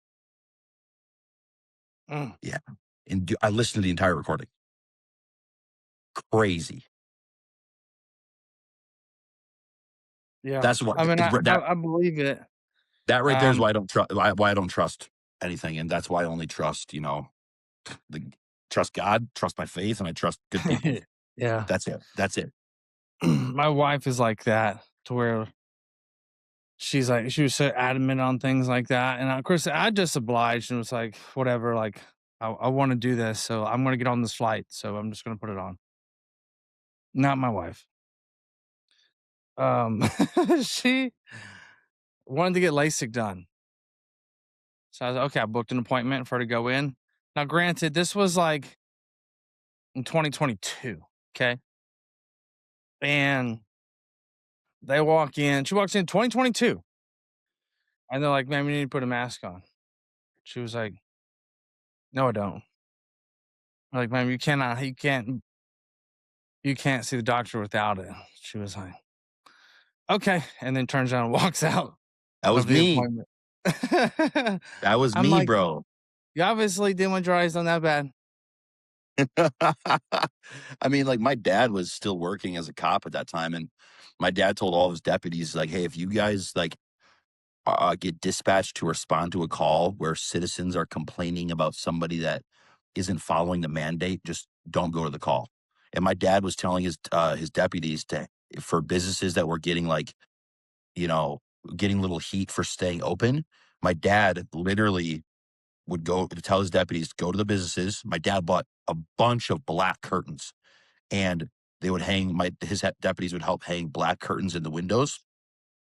Mm. Yeah. And I listened to the entire recording. Crazy. Yeah. That's what I mean, that I believe it. that right there is Um, why I don't trust why I don't trust anything, and that's why I only trust the trust God, trust my faith, and I trust good people. yeah. That's it. That's it. My wife is like that to where she was so adamant on things like that. And of course, I just obliged and was like, whatever, like, I want to do this. So I'm going to get on this flight. So I'm just going to put it on. Not my wife. Um, she wanted to get LASIK done. So I was like, okay, I booked an appointment for her to go in. Now, granted, this was like in 2022. Okay. And They walk in. She walks in 2022, and they're like, "Man, we need to put a mask on." She was like, "No, I don't." I'm like, "Man, you can't see the doctor without it." She was like, "Okay," and then turns around and walks out That was of the me. appointment. That was I'm me, like, bro. "You obviously didn't want your eyes on that bad." I mean, like, my dad was still working as a cop at that time, and my dad told all of his deputies, like, "Hey, if you guys, like, get dispatched to respond to a call where citizens are complaining about somebody that isn't following the mandate, just don't go to the call." And my dad was telling his deputies to for businesses that were getting, like, you know, getting little heat for staying open, my dad literally would go to tell his deputies, "Go to the businesses." My dad bought a bunch of black curtains, and they would hang his deputies would help hang black curtains in the windows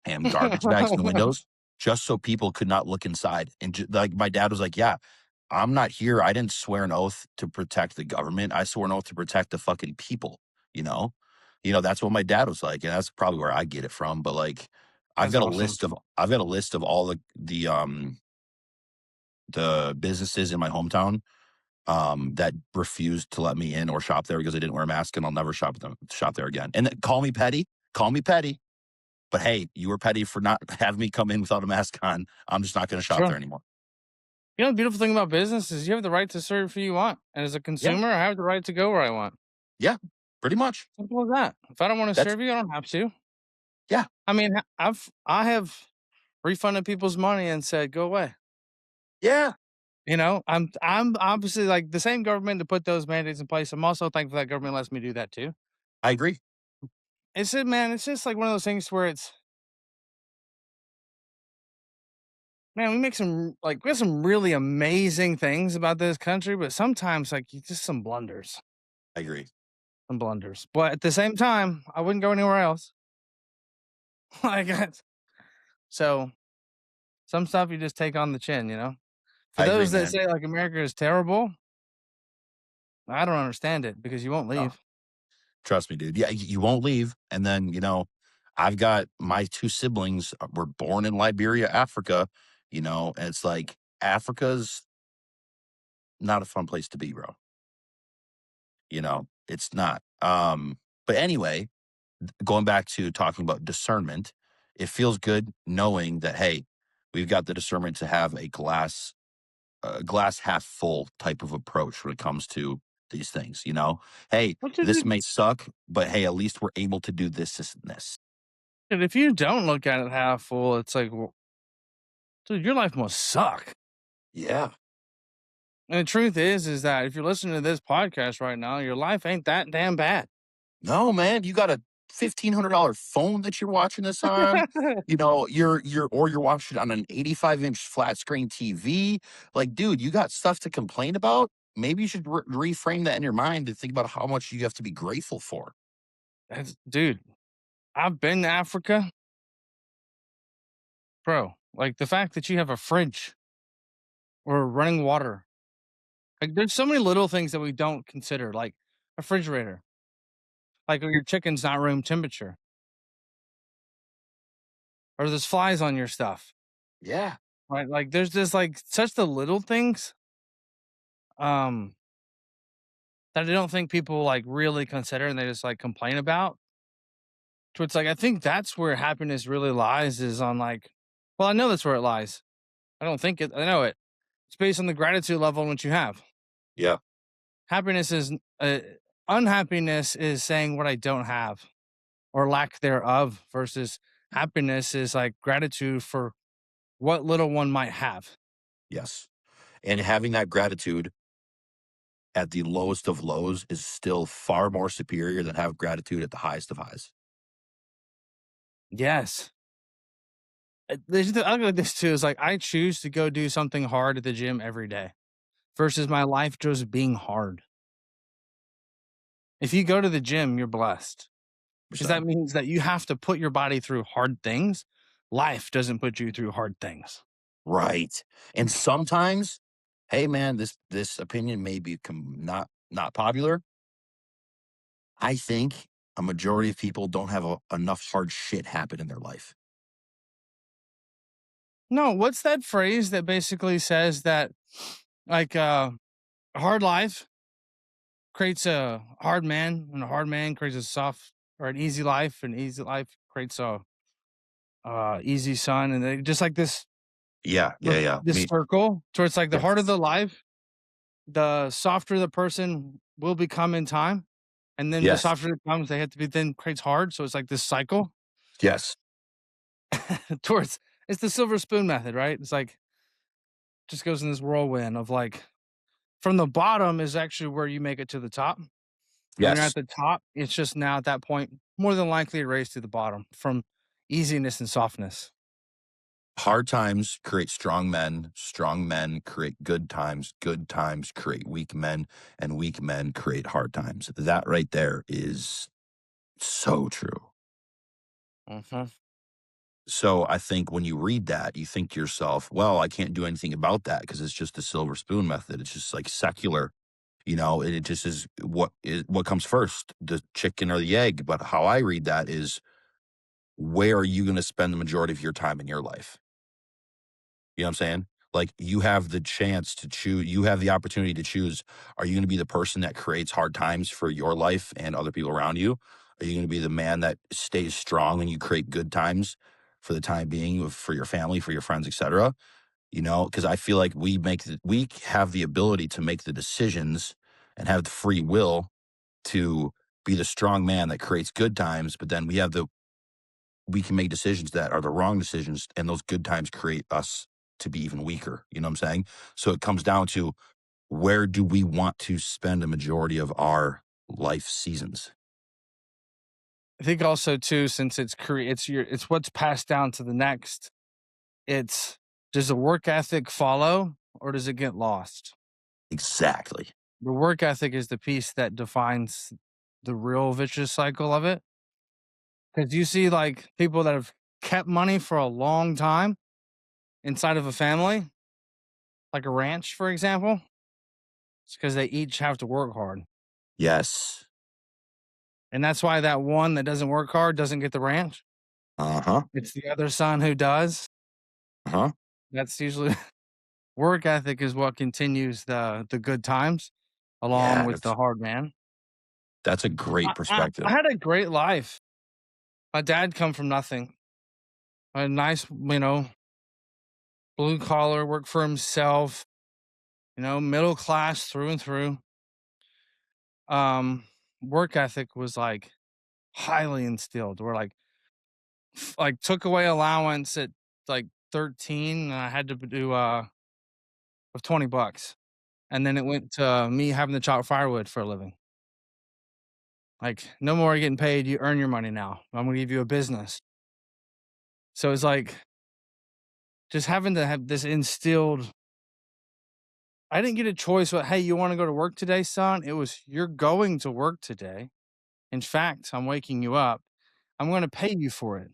and garbage bags in the windows just so people could not look inside. And like my dad was like, "Yeah, I'm not here. I didn't swear an oath to protect the government. I swore an oath to protect the fucking people." You know, that's what my dad was like, and that's probably where I get it from. But like, That's awesome. I've got a list of all the businesses in my hometown that refused to let me in or shop there because I didn't wear a mask, and I'll never shop there again. And call me petty, but hey, you were petty for not having me come in without a mask on. I'm just not going to shop Sure. there anymore. You know, the beautiful thing about business is you have the right to serve who you want, and as a Yeah, consumer, I have the right to go where I want. yeah, pretty much. Simple as that. If I don't wanna That's serve you, I don't have to. yeah, I mean, I have refunded people's money and said, "Go away." yeah. You know, I'm obviously like the same government to put those mandates in place. I'm also thankful that government lets me do that too. I agree. It's just, man, it's just like one of those things where it's, man, we have some really amazing things about this country, but sometimes like just I agree. some blunders. But at the same time, I wouldn't go anywhere else. Like so some stuff you just take on the chin, you know. For I agree, those that man. say like America is terrible, I don't understand it because you won't Oh, leave. trust me, dude. Yeah, you won't leave. And then I've got my two siblings were born in Liberia, Africa. And it's like Africa's not a fun place to be, bro. It's not. But anyway, going back to talking about discernment, it feels good knowing that, hey, we've got the discernment to have a glass half full type of approach when it comes to these things. Hey, What did this you may suck, but hey, at least we're able to do this and this. And if you don't look at it half full, it's like, well, dude, your life must suck. Yeah. And the truth is that if you're listening to this podcast right now, your life ain't that damn bad. No, man, you got a $1,500 phone that you're watching this on. You're watching it on an 85-inch flat screen TV. Like, dude, you got stuff to complain about. Maybe you should reframe that in your mind and think about how much you have to be grateful for. Dude, I've been to Africa, bro. Like the fact that you have a fridge or running water. Like there's so many little things that we don't consider, like a refrigerator, like your chicken's not room temperature, or there's flies on your stuff, Yeah. right? Like there's just like such the little things. Um, that I don't think people like really consider and they just like complain about. So it's like I think that's where happiness really lies is on like, well, I know that's where it lies. I don't think it. I know it. It's based on the gratitude level in which you have. Yeah. Happiness is unhappiness is saying what I don't have or lack thereof versus happiness is like gratitude for what little one might have. Yes. And having that gratitude at the lowest of lows is still far more superior than have gratitude at the highest of highs. Yes. I look at this too. Is like I choose to go do something hard at the gym every day versus my life just being hard. If you go to the gym, you're blessed because that 100%. means that you have to put your body through hard things. Life doesn't put you through hard things. Right. And sometimes, hey man, this opinion may be not popular. I think a majority of people don't have enough hard shit happen in their life. No, what's that phrase that basically says that like a hard life creates a hard man, and a hard man creates a soft or an easy life, and easy life creates a easy son, and just like Yeah, yeah, yeah. this circle. So it's like the harder Yes, the life, the softer the person will become in time, and then the yes, softer it becomes, they have to be then creates hard. So it's like this cycle yes. towards it's the silver spoon method, right? It's like just goes in this whirlwind of like from the bottom is actually where you make it to the top. When you're Yes. at the top, it's just now at that point more than likely a race to the bottom from easiness and softness. Hard times create strong men create good times create weak men, and weak men create hard times. That right there is so true. Hmm. So I think when you read that, you think to yourself, well, I can't do anything about that because it's just the silver spoon method. It's just like secular, and it just is what comes first, the chicken or the egg. But how I read that is, where are you going to spend the majority of your time in your life? You know what I'm saying? Like, you have the chance to choose, you have the opportunity to choose. Are you going to be the person that creates hard times for your life and other people around you? Are you going to be the man that stays strong and you create good times for the time being for your family, for your friends, etc.? Because I feel like we have the ability to make the decisions and have the free will to be the strong man that creates good times, but then we can make decisions that are the wrong decisions, and those good times create us to be even weaker. You know what I'm saying? So it comes down to, where do we want to spend a majority of our life seasons? I think also too, since it's what's passed down to the next. It's does the work ethic follow or does it get lost? Exactly. The work ethic is the piece that defines the real vicious cycle of it. Because you see, like people that have kept money for a long time inside of a family, like a ranch, for example, it's because they each have to work hard. Yes. And that's why that one that doesn't work hard doesn't get the ranch. Uh-huh. It's the other son who does. Uh-huh. That's usually work ethic is what continues the good times along Yeah, with the hard man. that's a great I perspective. had a great life. My dad come from nothing. A nice, blue collar, worked for himself, middle class through and through. Um, Work ethic was like highly instilled. We're like took away allowance at like 13 and I had to do of $20. And then it went to me having to chop firewood for a living. Like, no more getting paid. You earn your money now. I'm gonna give you a business. So it's like just having to have this instilled. I didn't get a choice. But hey, you want to go to work today, son? It was you're going to work today. In fact, I'm waking you up. I'm going to pay you for it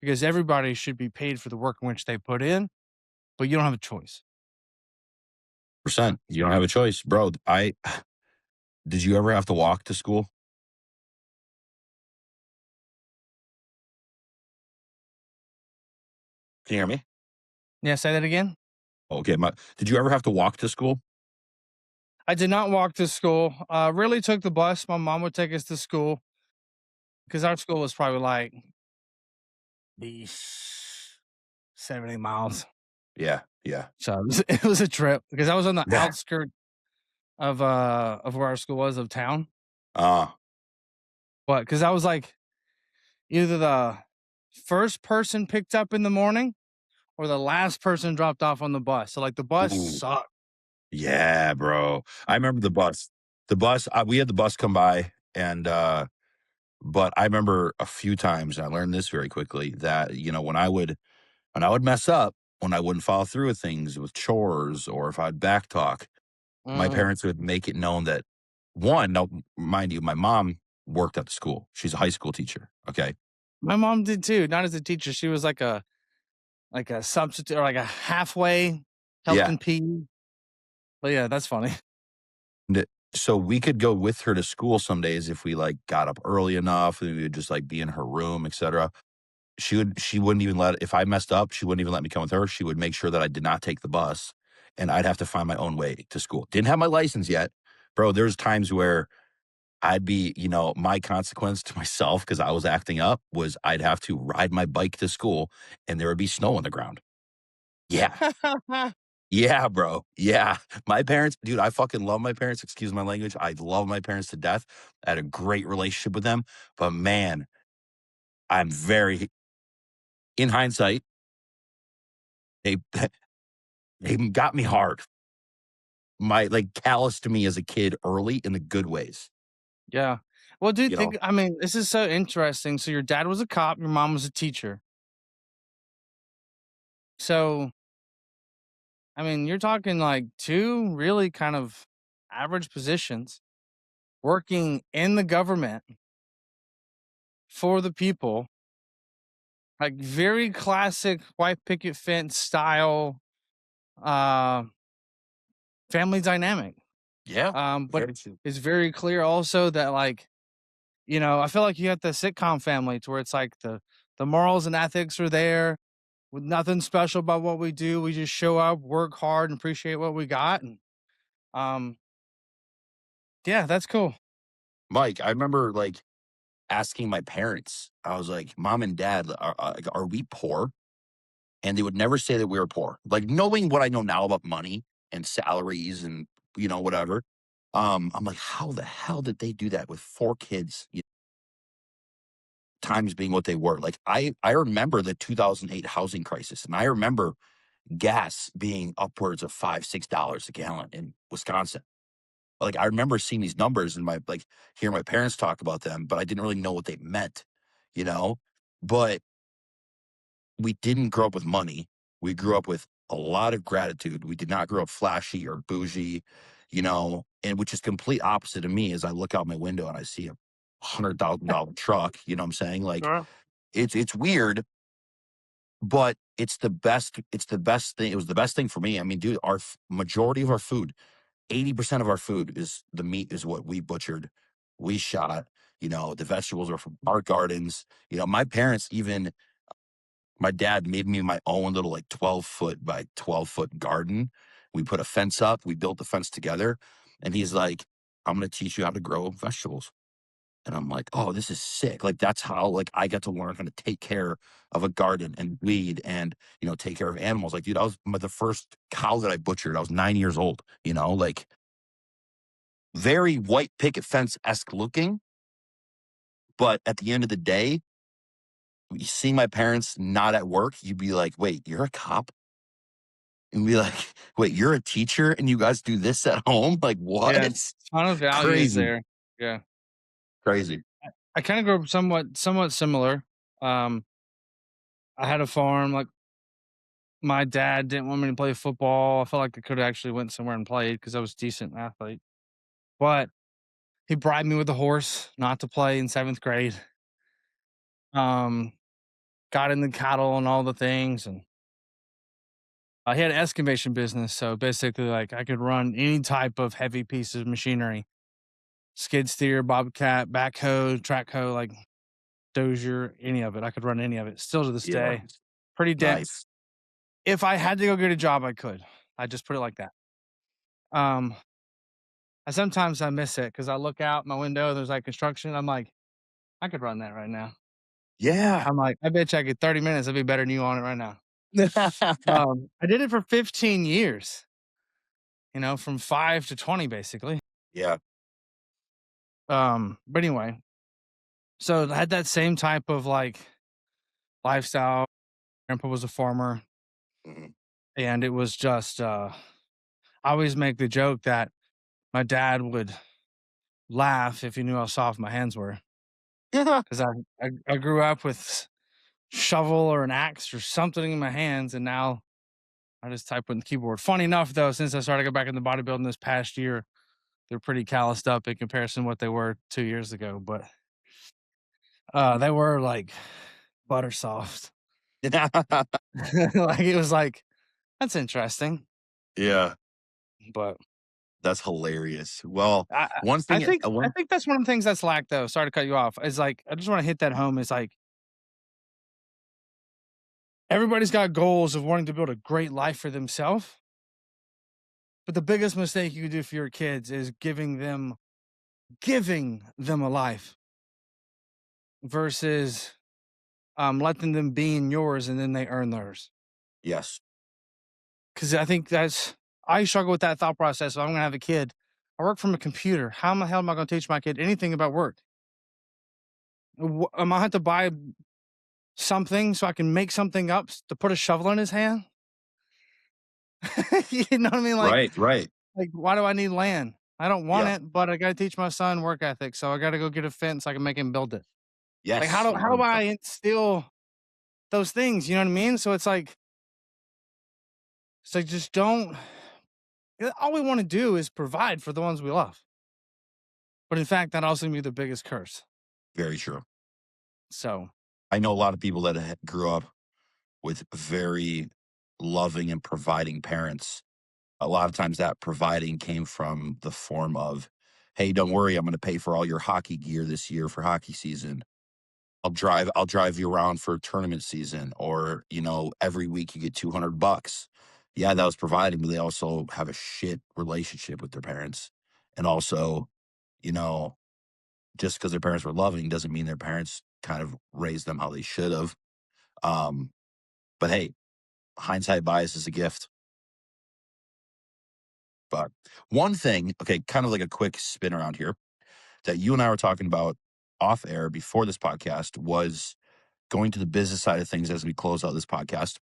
because everybody should be paid for the work in which they put in, but you don't have a choice. Percent. You don't have a choice, bro. I Did you ever have to walk to school? Can you hear me? Yeah, say that again. Okay. Did you ever have to walk to school? I did not walk to school. Really took the bus. My mom would take us to school because our school was probably like the 70 miles. Yeah. Yeah. So it was a trip because I was on the Yeah. outskirts of where our school was of town. Uh, But because I was like either the first person picked up in the morning or the last person dropped off on the bus. So like the bus ooh. sucked. Yeah, bro. I remember the bus. We had the bus come by, but I remember a few times, and I learned this very quickly, that, when I would mess up, when I wouldn't follow through with things, with chores, or if I'd backtalk, my Mhm. parents would make it known that, one, now, mind you, my mom worked at the school. She's a high school teacher. Okay. My mom did too. Not as a teacher. She was like a substitute or like a halfway Yeah. helping pee. But yeah, that's funny. So we could go with her to school some days if we like got up early enough and we would just like be in her room, etc. She wouldn't even let if I messed up, she wouldn't even let me come with her. She would make sure that I did not take the bus and I'd have to find my own way to school. Didn't have my license yet. Bro, there's times where I'd be, my consequence to myself because I was acting up was I'd have to ride my bike to school and there would be snow on the ground. Yeah. Yeah, bro. Yeah. My parents, dude, I fucking love my parents. Excuse my language. I love my parents to death. I had a great relationship with them. But man, I'm very, in hindsight, they, they got me hard. My, like, calloused to me as a kid early in the good ways, Yeah. Well, do you you know? think, I mean, this is so interesting. So your dad was a cop, your mom was a teacher. So, I mean, you're talking like two really kind of average positions working in the government for the people, like very classic white picket fence style uh family dynamic. Yeah. But Very true. it's very clear also that like, I feel like you have the sitcom family to where it's like the morals and ethics are there with nothing special about what we do. We just show up, work hard, and appreciate what we got. And um, yeah, that's cool. Mike, I remember, like, asking my parents, I was like, "Mom and Dad, are we poor?" And they would never say that we were poor. Like, knowing what I know now about money and salaries and, whatever, I'm like, "How the hell did they do that with 4 kids?" Times being what they were. Like, I remember the 2008 housing crisis, and I remember gas being upwards of $5, $6 a gallon in Wisconsin. Like, I remember seeing these numbers and hearing my parents talk about them, but I didn't really know what they meant, you know? But we didn't grow up with money. We grew up with a lot of gratitude. We did not grow up flashy or bougie, and which is complete opposite of me as I look out my window and I see a $100,000 truck, you know what I'm saying? Like, Sure. it's weird, but it's the best thing. It was the best thing for me. I mean, dude, majority of our food, 80% of our food is the meat is what we butchered, we shot, the vegetables are from our gardens. My parents even my dad made me my own little like 12-foot by 12-foot garden. We put a fence up, we built the fence together, and he's like, "I'm gonna teach you how to grow vegetables." And I'm like, "Oh, this is sick." Like, that's how, like, I got to learn how to take care of a garden and weed and, take care of animals. Like, dude, I was the first cow that I butchered, I was 9 years old, like, very white picket fence-esque looking, but at the end of the day, you see my parents not at work, you'd be like, "Wait, you're a cop?" And be like, "Wait, you're a teacher and you guys do this at home? Like, Yeah. what?" Ton of values Crazy, there. Yeah. crazy. I kind of grew up somewhat similar. Um, I had a farm. Like my dad didn't want me to play football. I felt like I could have actually went somewhere and played because I was a decent athlete. But he bribed me with a horse not to play in 7th grade. Um, got into cattle and all the things, and he had an excavation business. So basically, like I could run any type of heavy piece of machinery: skid steer, bobcat, backhoe, track hoe, like dozier, any of it. I could run any of it. Still to this Yeah, day, pretty damn. nice. If I had to go get a job, I could. I just put it like that. Um, I miss it because I look out my window. There's like construction. I'm like, I could run that right now. Yeah. I'm like, I bet you I get 30 minutes. I'd be better than you on it right now. I did it for 15 years, from 5 to 20 basically. Yeah, But anyway, so I had that same type of like lifestyle. Grandpa was a farmer, mhm. and it was just I always make the joke that my dad would laugh if he knew how soft my hands were. Yeah. Because I grew up with shovel or an axe or something in my hands, and now I just type with the keyboard. Funny enough, though, since I started to go back into bodybuilding this past year, they're pretty calloused up in comparison to what they were 2 years ago. But they were like butter soft. Like it was like that's interesting, Yeah. but That's hilarious. Well, I one I thing, think I one think that's one of the things that's lacked though. Sorry to cut you off. Is like I just want to hit that home. Is like everybody's got goals of wanting to build a great life for themselves, but the biggest mistake you can do for your kids is giving them a life versus letting them be in yours and then they earn theirs. yes, Because I think I struggle with that thought process. If I'm going to have a kid, I work from a computer. How in the hell am I going to teach my kid anything about work? Am I have to buy something so I can make something up to put a shovel in his hand? You know what I mean? right, right, Like why do I need land? I don't want yeah, it, but I got to teach my son work ethic, so I got to go get a fence so I can make him build it. Like yes, how do I 100%. instill those things? You know what I mean? So it's like just don't. All we want to do is provide for the ones we love. But in fact, that also can be the biggest curse. Very true. So I know a lot of people that grew up with very loving and providing parents. A lot of times that providing came from the form of, hey, don't worry, I'm going to pay for all your hockey gear this year for hockey season. I'll drive you around for tournament season, or, every week you get $200. Yeah, that was providing, but they also have a shit relationship with their parents. And also, you know, just because their parents were loving doesn't mean their parents kind of raised them how they should have. Um, but hey, hindsight bias is a gift. But one thing, okay, kind of like a quick spin around here that you and I were talking about off air before this podcast was going to the business side of things as we close out this podcast.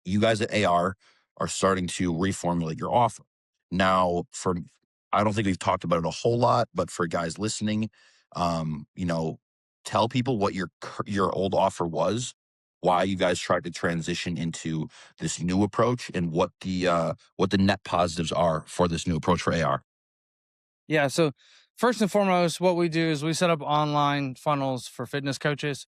You guys at AR are starting to reformulate your offer. Now, I don't think we've talked about it a whole lot, but for guys listening, um, you know, tell people what your old offer was, why you guys tried to transition into this new approach, and what the net positives are for this new approach for AR. yeah, so first and foremost, what we do is we set up online funnels for fitness coaches,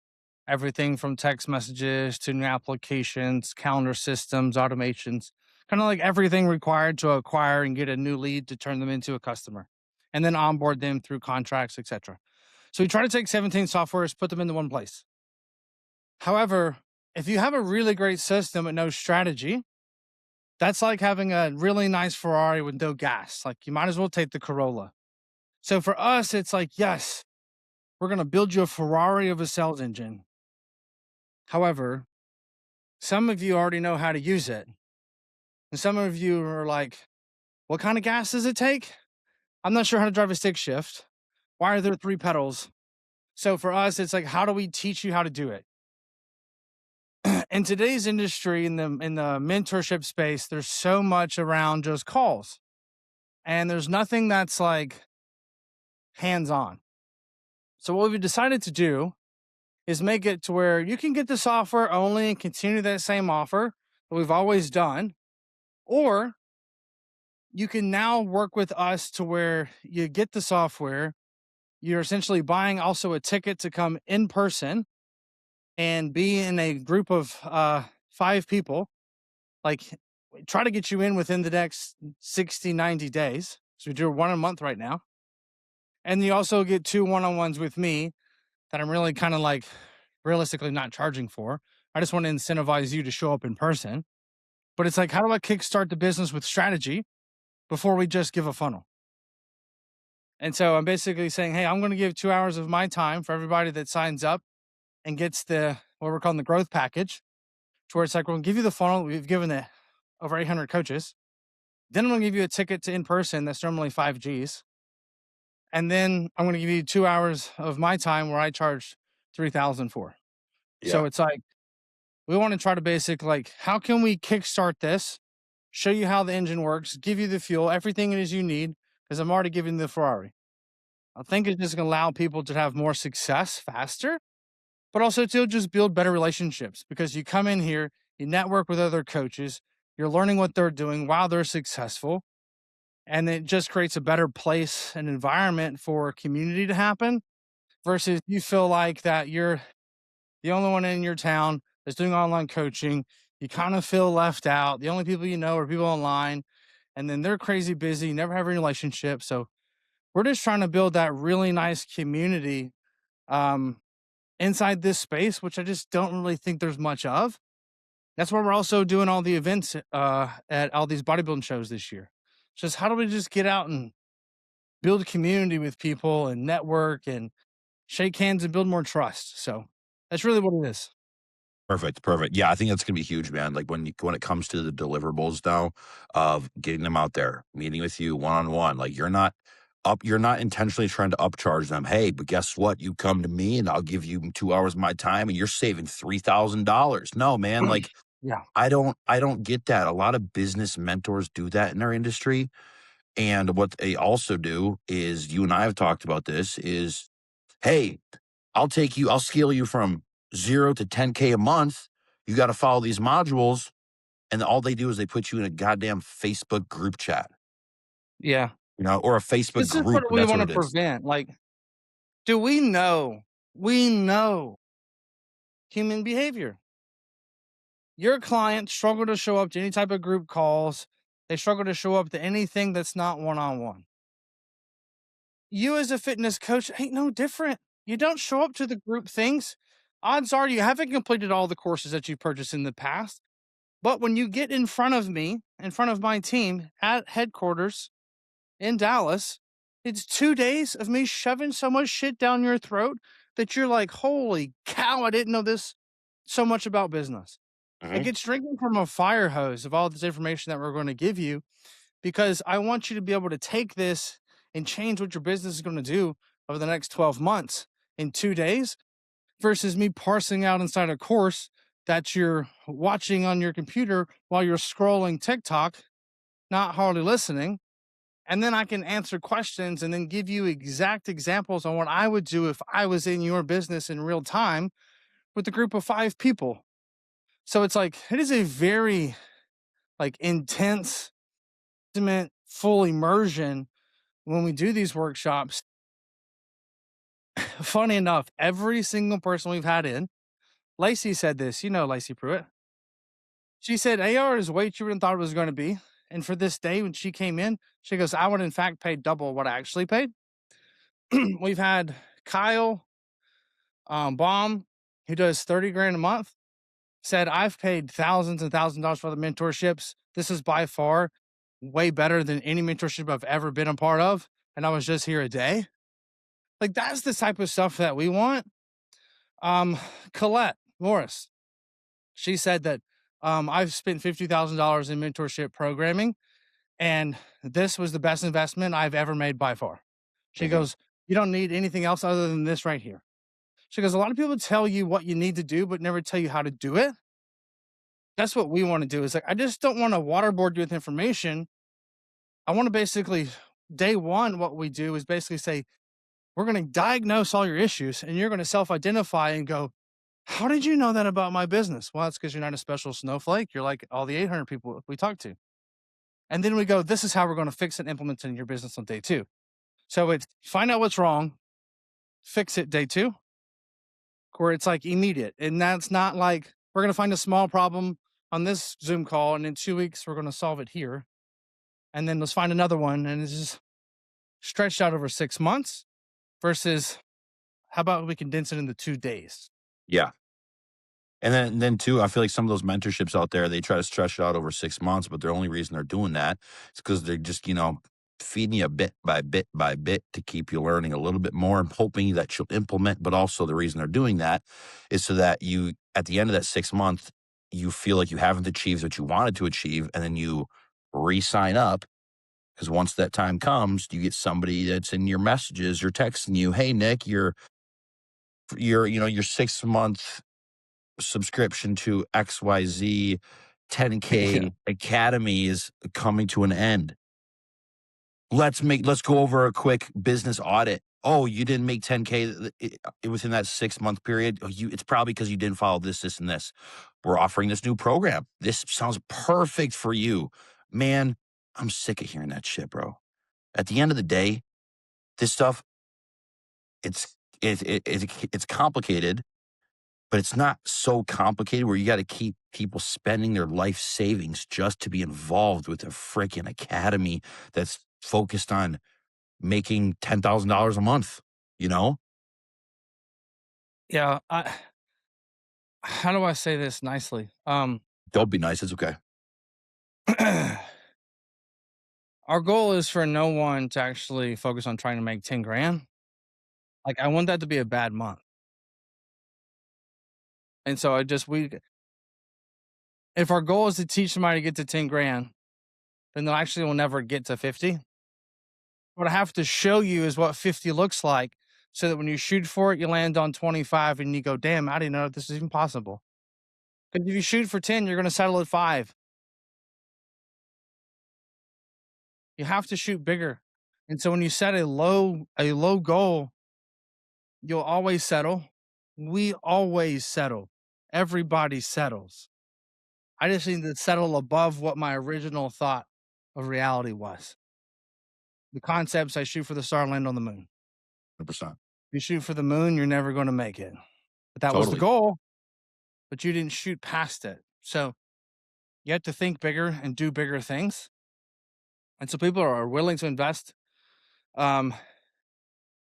everything from text messages to new applications, calendar systems, automations, kind of like everything required to acquire and get a new lead to turn them into a customer and then onboard them through contracts, etc. So we try to take 17 softwares, put them into one place. However, if you have a really great system and no strategy, that's like having a really nice Ferrari with no gas. Like you might as well take the Corolla. So for us, it's like, yes, we're going to build you a Ferrari of a sales engine. However, some of you already know how to use it. And some of you are like, what kind of gas does it take? I'm not sure how to drive a stick shift. Why are there 3 pedals? So for us, it's like, how do we teach you how to do it? In today's industry, in the mentorship space, there's so much around just calls. And there's nothing that's like hands-on. So what we've decided to do is make it to where you can get the software only and continue that same offer that we've always done, or you can now work with us to where you get the software. You're essentially buying also a ticket to come in person and be in a group of 5 people. Like, try to get you in within the next 60, 90 days. So we do one a month right now. And you also get 2 one-on-ones with me that I'm really kind of like realistically not charging for. I just want to incentivize you to show up in person. But it's like, how do I kickstart the business with strategy before we just give a funnel? And so I'm basically saying, hey, I'm going to give 2 hours of my time for everybody that signs up and gets the what we're calling the growth package, to where it's like, we're going to give you the funnel. We've given it over 800 coaches. Then I'm going to give you a ticket to in person that's normally 5 Gs. And then I'm going to give you 2 hours of my time where I charge 3,000 for. Yeah, So it's like, we want to try to like, how can we kickstart this, show you how the engine works, give you the fuel, everything it is you need, because I'm already giving the Ferrari. I think it's just going to allow people to have more success faster, but also to just build better relationships, because you come in here, you network with other coaches, you're learning what they're doing while they're successful, and it just creates a better place and environment for community to happen versus you feel like that you're the only one in your town that's doing online coaching. You kind of feel left out. The only people you know are people online. and then they're crazy busy, never have a relationship. So we're just trying to build that really nice community um, inside this space, which I just don't really think there's much of. That's why we're also doing all the events at all these bodybuilding shows this year. Just how do we just get out and build community with people and network and shake hands and build more trust. So that's really what it is. Perfect, perfect. Yeah, I think that's gonna be huge, man. Like when it comes to the deliverables now of getting them out there, meeting with you one on one. Like you're not intentionally trying to upcharge them. Hey, but guess what? You come to me and I'll give you 2 hours of my time and you're saving $3,000. No, man, like Yeah. I don't get that. A lot of business mentors do that in our industry. And what they also do is you and I have talked about this is, hey, I'll scale you from 0 to 10K a month. You got to follow these modules. And all they do is they put you in a goddamn Facebook group chat, Yeah. or a Facebook This is what group. we That's want what to it is. prevent. Like, do we know human behavior. Your clients struggle to show up to any type of group calls. They struggle to show up to anything that's not one on one. You, as a fitness coach, ain't no different. You don't show up to the group things. Odds are you haven't completed all the courses that you purchased in the past. But when you get in front of me, in front of my team at headquarters in Dallas, it's 2 days of me shoving so much shit down your throat that you're like, holy cow, I didn't know this so much about business. Like, Mhm. it's drinking from a fire hose of all this information that we're going to give you, because I want you to be able to take this and change what your business is going to do over the next 12 months in 2 days versus me parsing out inside a course that you're watching on your computer while you're scrolling TikTok, not hardly listening. And then I can answer questions and then give you exact examples on what I would do if I was in your business in real time with a group of 5 people. So it's like, it is a very like intense, intimate, full immersion when we do these workshops. Funny enough, every single person we've had in, Lacey said this, Lacey Pruitt. She said AR is way cheaper than thought it was going to be. And for this day, when she came in, she goes, I would in fact pay double what I actually paid. We've had Kyle Baum, who does 30 grand a month, said, I've paid thousands and thousands of dollars for the mentorships. This is by far way better than any mentorship I've ever been a part of. And I was just here a day. Like, that's the type of stuff that we want. Colette Morris, she said that I've spent $50,000 in mentorship programming, and this was the best investment I've ever made by far. She Mhm. goes, you don't need anything else other than this right here. She goes, a lot of people tell you what you need to do, but never tell you how to do it. That's what we want to do. Is like, I just don't want to waterboard you with information. I want to basically, day one, what we do is basically say, we're going to diagnose all your issues and you're going to self identify and go, how did you know that about my business? Well, it's because you're not a special snowflake. You're like all the 800 people we talk to. And then we go, this is how we're going to fix and implement it in your business on day two. So it's find out what's wrong, fix it day two, where it's like immediate. And that's not like we're going to find a small problem on this Zoom call and in 2 weeks we're going to solve it here. And then let's find another one. And it's just stretched out over 6 months versus how about we condense it into 2 days? Yeah. And then too, I feel like some of those mentorships out there, they try to stretch it out over 6 months, but the only reason they're doing that is because they're just, feeding you bit by bit by bit to keep you learning a little bit more and hoping that you'll implement. But also the reason they're doing that is so that you, at the end of that 6 month, you feel like you haven't achieved what you wanted to achieve, and then you re-sign up. Because once that time comes, you get somebody that's in your messages or texting you, "Hey Nick, your 6 month subscription to XYZ Yeah. 10K Academy is coming to an end. Let's go over a quick business audit. Oh, you didn't make 10K within that 6 month period. Oh, it's probably because you didn't follow this, and this. We're offering this new program. This sounds perfect for you. Man, I'm sick of hearing that shit, bro. At the end of the day, this stuff, it's complicated. but it's not so complicated where you got to keep people spending their life savings just to be involved with a freaking academy that's focused on making $10,000 a month, you know? Yeah, how do I say this nicely? Don't be nice. It's okay. Our goal is for no one to actually focus on trying to make 10 grand. Like, I want that to be a bad month. And so I just we if our goal is to teach somebody to get to 10 grand, then they actually will never get to 50. What I have to show you is what 50 looks like so that when you shoot for it, you land on 25 and you go, damn, I didn't know this is even possible. Because if you shoot for 10, you're going to settle at 5. You have to shoot bigger. And so when you set a low goal, you'll always settle. We always settle. Everybody settles. I just need to settle above what my original thought of reality was. The concepts I shoot for the star, land on the moon. 100%. If you shoot for the moon, you're never going to make it. But that was the Totally. goal, but you didn't shoot past it. So you have to think bigger and do bigger things. And so people are willing to invest. Um,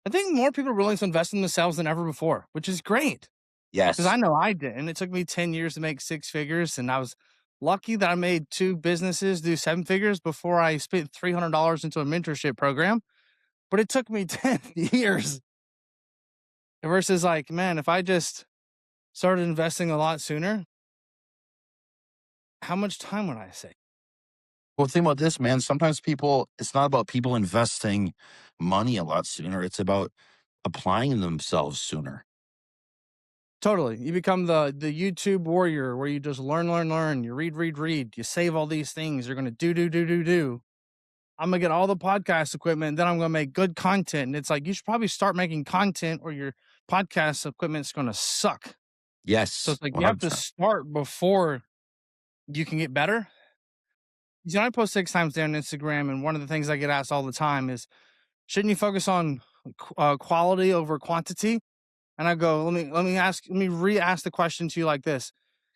I think more people are willing to invest in themselves than ever before, which is great. Because I Yes. know I did. And it took me 10 years to make 6 figures. And I was lucky that I made 2 businesses do 7 figures before I spent $300 into a mentorship program. But it took me 10 years versus like, man, if I just started investing a lot sooner, how much time would I save? Well, think about this, man. Sometimes people, it's not about people investing money a lot sooner. It's about applying themselves sooner. Totally. You become the YouTube warrior where you just learn, learn, learn. You read, read, read. You save all these things. You're gonna do, do, do, do, do. I'm gonna get all the podcast equipment, and then I'm gonna make good content. And it's like you should probably start making content or your podcast equipment's gonna suck. So Yes. it's like you have to 100%. start before you can get better. You know, I post 6 times a day on Instagram, and one of the things I get asked all the time is, shouldn't you focus on quality over quantity? And I go, let me re-ask the question to you like this: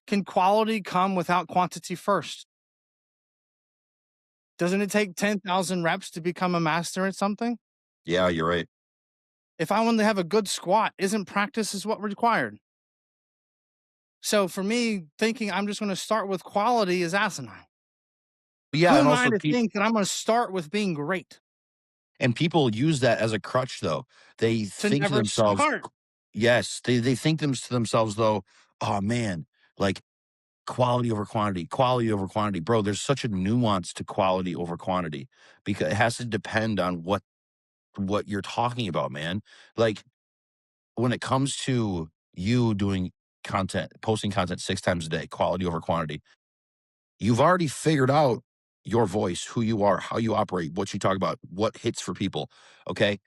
can quality come without quantity first? Doesn't it take 10,000 reps to become a master at something? Yeah, you're right. If I want to have a good squat, isn't practice is what required? So for me, thinking I'm just going to start with quality is asinine. Yeah. Who And am I also, to think that I'm going to start with being great? and people use that as a crutch, though. They To think to never themselves, start. yes, they think to themselves, though, oh man, like quality over quantity, quality over quantity. Bro, there's such a nuance to quality over quantity because it has to depend on what you're talking about, man. Like when it comes to you doing content, posting content 6 times a day, quality over quantity, you've already figured out your voice, who you are, how you operate, what you talk about, what hits for people. Okay.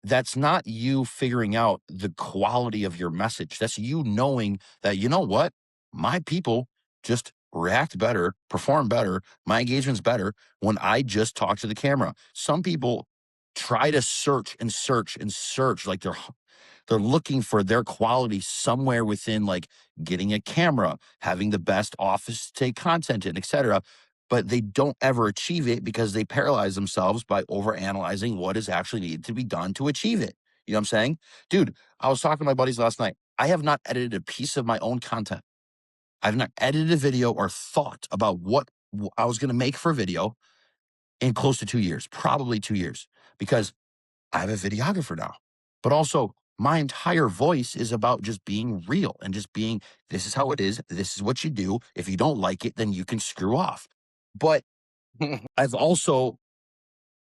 That's not you figuring out the quality of your message. That's you knowing that, you know what? My people just react better, perform better, my engagement's better when I just talk to the camera. Some people try to search and search and search like they're looking for their quality somewhere within like getting a camera, having the best office to take content in, etc. But they don't ever achieve it because they paralyze themselves by overanalyzing what is actually needed to be done to achieve it. You know what I'm saying? Dude, I was talking to my buddies last night. I have not edited a piece of my own content. I've not edited a video or thought about what I was going to make for a video in close to 2 years, probably 2 years, because I have a videographer now. But also, my entire voice is about just being real and just being, this is how it is. This is what you do. If you don't like it, then you can screw off. But I've also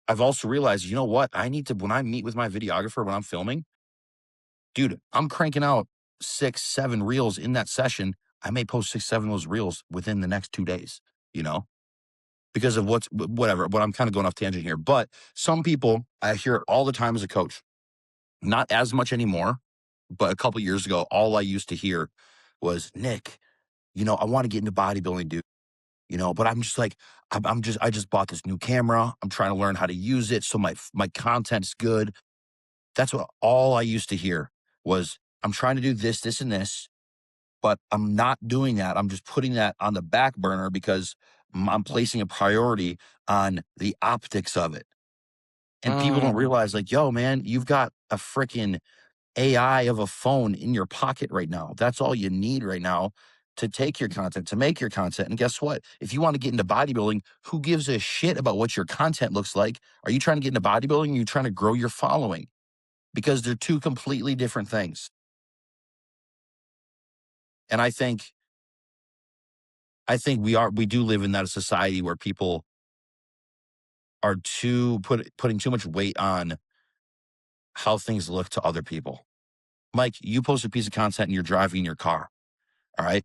I've also realized, you know what? I need to when I meet with my videographer when I'm filming, dude, I'm cranking out 6, 7 reels in that session. I may post 6, 7 of those reels within the next 2 days, you know, because of whatever. But I'm kind of going off tangent here. But some people I hear it all the time as a coach. Not as much anymore, but a couple years ago, all I used to hear was, Nick, I want to get into bodybuilding, dude. But I'm just like, I just bought this new camera. I'm trying to learn how to use it so my content's good. That's what all I used to hear was, I'm trying to do this, this, and this. but I'm not doing that. I'm just putting that on the back burner because I'm placing a priority on the optics of it. And people don't Mm. realize, like, yo, man, you've got a freaking AI of a phone in your pocket right now. That's all you need right now to take your content, to make your content. And guess what? If you want to get into bodybuilding, who gives a shit about what your content looks like? Are you trying to get into bodybuilding? Or are you trying to grow your following? Because they're two completely different things. And I think we do live in that society where people are putting too much weight on how things look to other people. Mike, you post a piece of content and you're driving your car, all right?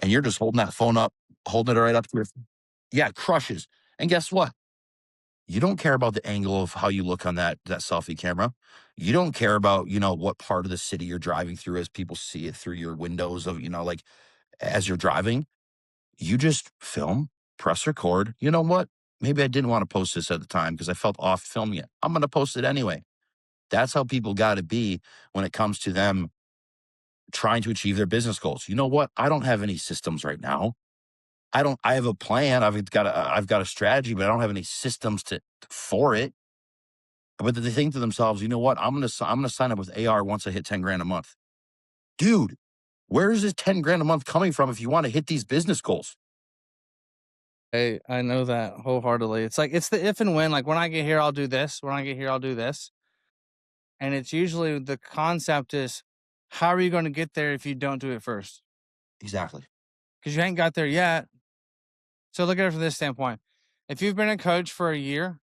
And you're just holding that phone up, holding it right up to your, yeah, it crushes. And guess what? You don't care about the angle of how you look on that selfie camera. You don't care about, what part of the city you're driving through as people see it through your windows of, like as you're driving. You just film, press record. You know what? Maybe I didn't want to post this at the time because I felt off filming it. I'm going to post it anyway. That's how people got to be when it comes to them trying to achieve their business goals. You know what? I don't have any systems right now. I have a plan. I've got a strategy, but I don't have any systems for it. But they think to themselves, you know what? I'm gonna sign up with AR once I hit 10 grand a month. Dude, where is this 10 grand a month coming from if you want to hit these business goals? I know that wholeheartedly. It's like it's the if and when. Like when I get here, I'll do this. When I get here, I'll do this. And it's usually the concept is, how are you going to get there if you don't do it first? Exactly. Because you ain't got there yet. So look at it from this standpoint. If you've been a coach for a year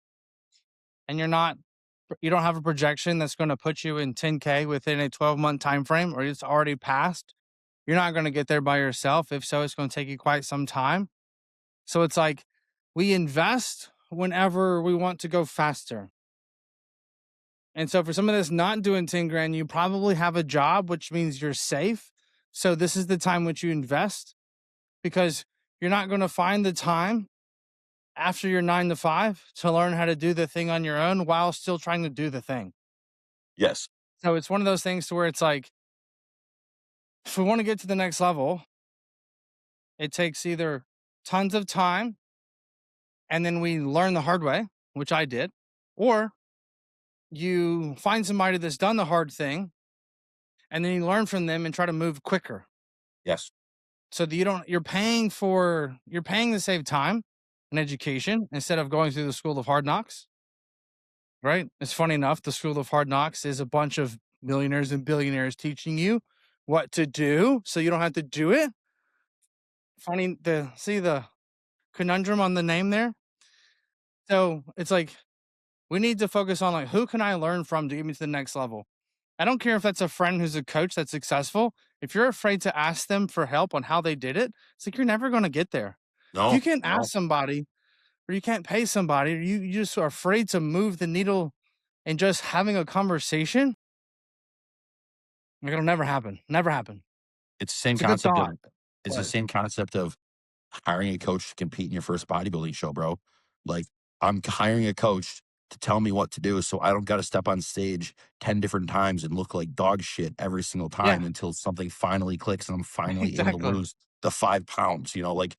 and you don't have a projection that's going to put you in 10K within a 12-month time frame, or it's already passed, you're not going to get there by yourself. If so, it's going to take you quite some time. So it's like we invest whenever we want to go faster. And so for someone that's not doing 10 grand, you probably have a job, which means you're safe. So this is the time which you invest, because you're not going to find the time after your 9 to 5 to learn how to do the thing on your own while still trying to do the thing. Yes. So it's one of those things to where it's like, if we want to get to the next level, it takes either tons of time and then we learn the hard way, which I did, or you find somebody that's done the hard thing and then you learn from them and try to move quicker. Yes. So that you're paying to save time and education instead of going through the school of hard knocks. Right? It's funny enough, the school of hard knocks is a bunch of millionaires and billionaires teaching you what to do so you don't have to do it. Funny see the conundrum on the name there. So it's like we need to focus on like, who can I learn from to get me to the next level? I don't care if that's a friend who's a coach that's successful. If you're afraid to ask them for help on how they did it, it's like you're never going to get there. If you No, can't no. ask somebody or you can't pay somebody or you just are afraid to move the needle and just having a conversation, like it'll never happen. Never happen. It's the same It's a good concept of thought, it's the but same concept of hiring a coach to compete in your first bodybuilding show, bro. Like, I'm hiring a coach to tell me what to do so I don't got to step on stage 10 different times and look like dog shit every single time yeah, until something finally clicks and I'm finally able to exactly. lose the 5 pounds, like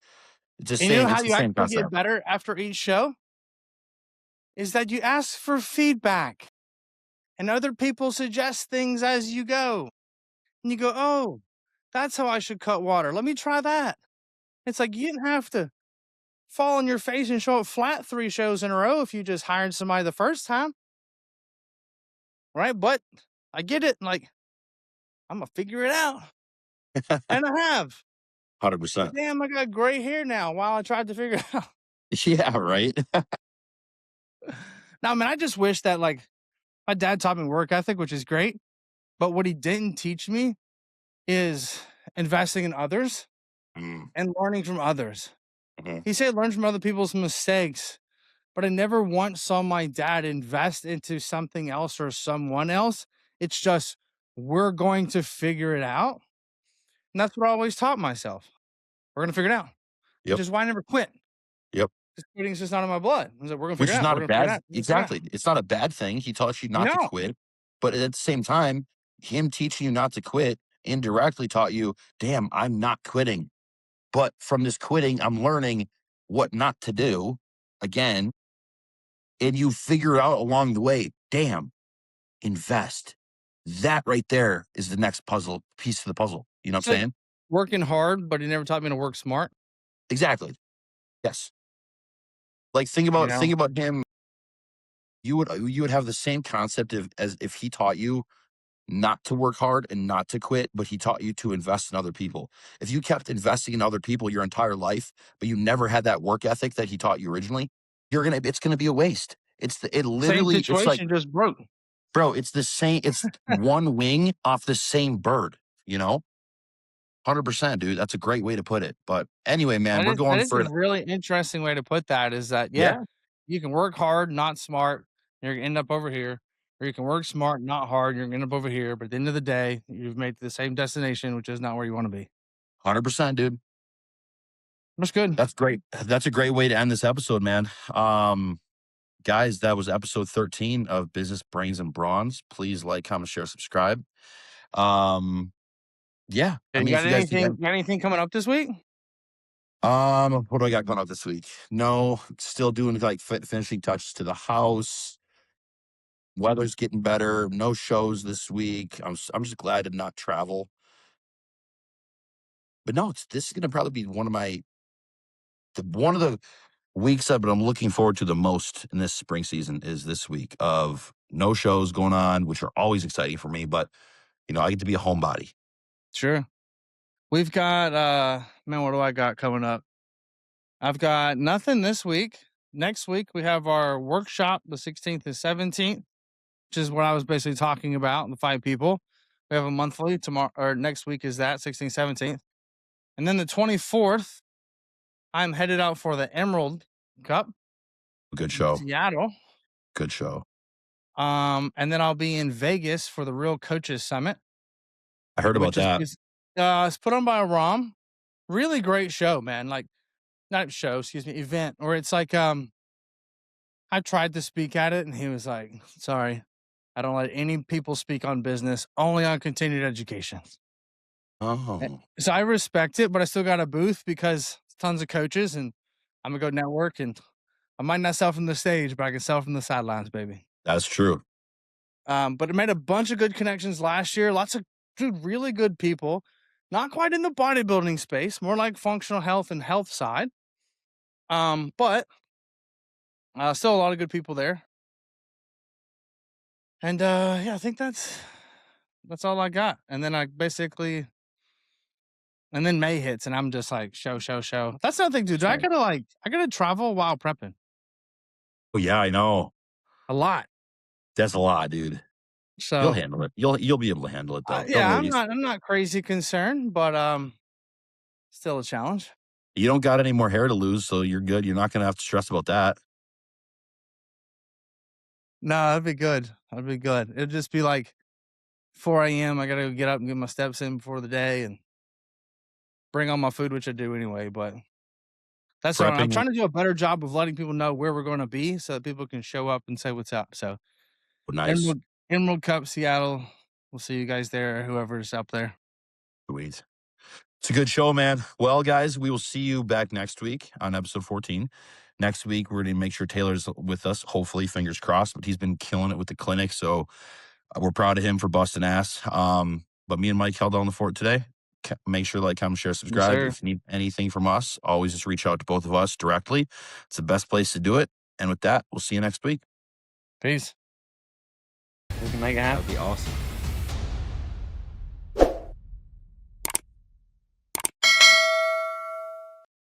And you know how it's the you same actually get concept. better after each show? Is that you ask for feedback and other people suggest things as you go. And you go, oh, that's how I should cut water. Let me try that. It's like you didn't have to fall on your face and show up flat 3 shows in a row if you just hired somebody the first time. Right. But I get it. Like, I'm going to figure it out. And I have. But 100%. damn, I got gray hair now while I tried to figure it out. Yeah, right. Now, I mean, I just wish that like my dad taught me work ethic, which is great. But what he didn't teach me is investing in others Mm, and learning from others. mhm. He said learn from other people's mistakes, but I never once saw my dad invest into something else or someone else. It's just, we're going to figure it out. And that's what I always taught myself. We're going to figure it out, which Yep. is why I never quit. Yep. Because quitting's just not in my blood. I was like, we're going to Which figure it is out. not We're a going to figure it bad out. We're gonna figure it out. exactly. It's not a bad thing. He taught you not to No, quit, but at the same time, him teaching you not to quit indirectly taught you, damn, I'm not quitting. But from this quitting, I'm learning what not to do again. And you figure out along the way, damn, invest. That right there is the next puzzle piece of the puzzle. You know what It's I'm like saying? working hard, but he never taught me to work smart. Exactly. Yes. Like You know, think about him. You would have the same concept as if he taught you not to work hard and not to quit, but he taught you to invest in other people. If you kept investing in other people your entire life, but you never had that work ethic that he taught you originally, it's gonna be a waste. same It's like, situation, just broke. bro, it's the same, it's one wing off the same bird, you know? 100%, dude. That's a great way to put it. But anyway, man, we're That going is for a an really interesting way to put that. Is that yeah, yeah, you can work hard, not smart, you're gonna end up over here, or you can work smart, not hard, you're gonna end up over here. But at the end of the day, you've made the same destination, which is not where you want to be. 100%, dude. That's good. That's great. That's a great way to end this episode, man. Guys, that was episode 13 of Business Brains and Brawns. Please like, comment, share, subscribe. Um, yeah. I Hey, you mean, if got you guys think anything coming up this week? what do I got going on this week? No, still doing like finishing touches to the house. Weather's getting better. No shows this week. I'm just glad to not travel. But no, this is gonna probably be one of the weeks that I'm looking forward to the most in this spring season is this week of no shows going on, which are always exciting for me. But I get to be a homebody. Sure. We've got man, what do I got coming up? I've got nothing this week. Next week we have our workshop, the 16th and 17th, which is what I was basically talking about, the 5 people. We have a monthly tomorrow or next week is that 16th, 17th. And then the 24th, I'm headed out for the Emerald Cup Good in show. Seattle. Good show. And then I'll be in Vegas for the Real Coaches Summit, I heard about which that. it's put on by Rom. Really great show, man. Like not show, excuse me, event. Or it's like I tried to speak at it and he was like, sorry, I don't let any people speak on business, only on continued education. Oh, So I respect it, but I still got a booth because tons of coaches and I'm gonna go network and I might not sell from the stage, but I can sell from the sidelines, baby. that's true. But it made a bunch of good connections last year. Lots of really good people, not quite in the bodybuilding space, more like functional health and health side. But still a lot of good people there. And yeah, I think that's all I got. And then and then May hits and I'm just like show. That's another thing, dude. I gotta travel while prepping Oh yeah, I know. a lot. That's a lot, dude. You'll So handle it. You'll be able to handle it though. Don't yeah, worry. I'm not crazy concerned, but still a challenge. You don't got any more hair to lose, so you're good. You're not gonna have to stress about that. No, that'd be good. That'd be good. It'd just be like 4 a.m. I gotta go get up and get my steps in before the day and bring all my food, which I do anyway. But that's all right. I'm Prepping, trying to do a better job of letting people know where we're going to be so that people can show up and say what's up. So nice. Emerald Cup, Seattle. We'll see you guys there, whoever's up there. Sweet. It's a good show, man. Well, guys, we will see you back next week on episode 14. Next week, we're going to make sure Taylor's with us. Hopefully, fingers crossed. But he's been killing it with the clinic, so we're proud of him for busting ass. But me and Mike held down the fort today. Make sure to like, comment, share, subscribe. Yes, If you need anything from us, always just reach out to both of us directly. It's the best place to do it. And with that, we'll see you next week. Peace. We can make it happen. That'd be awesome.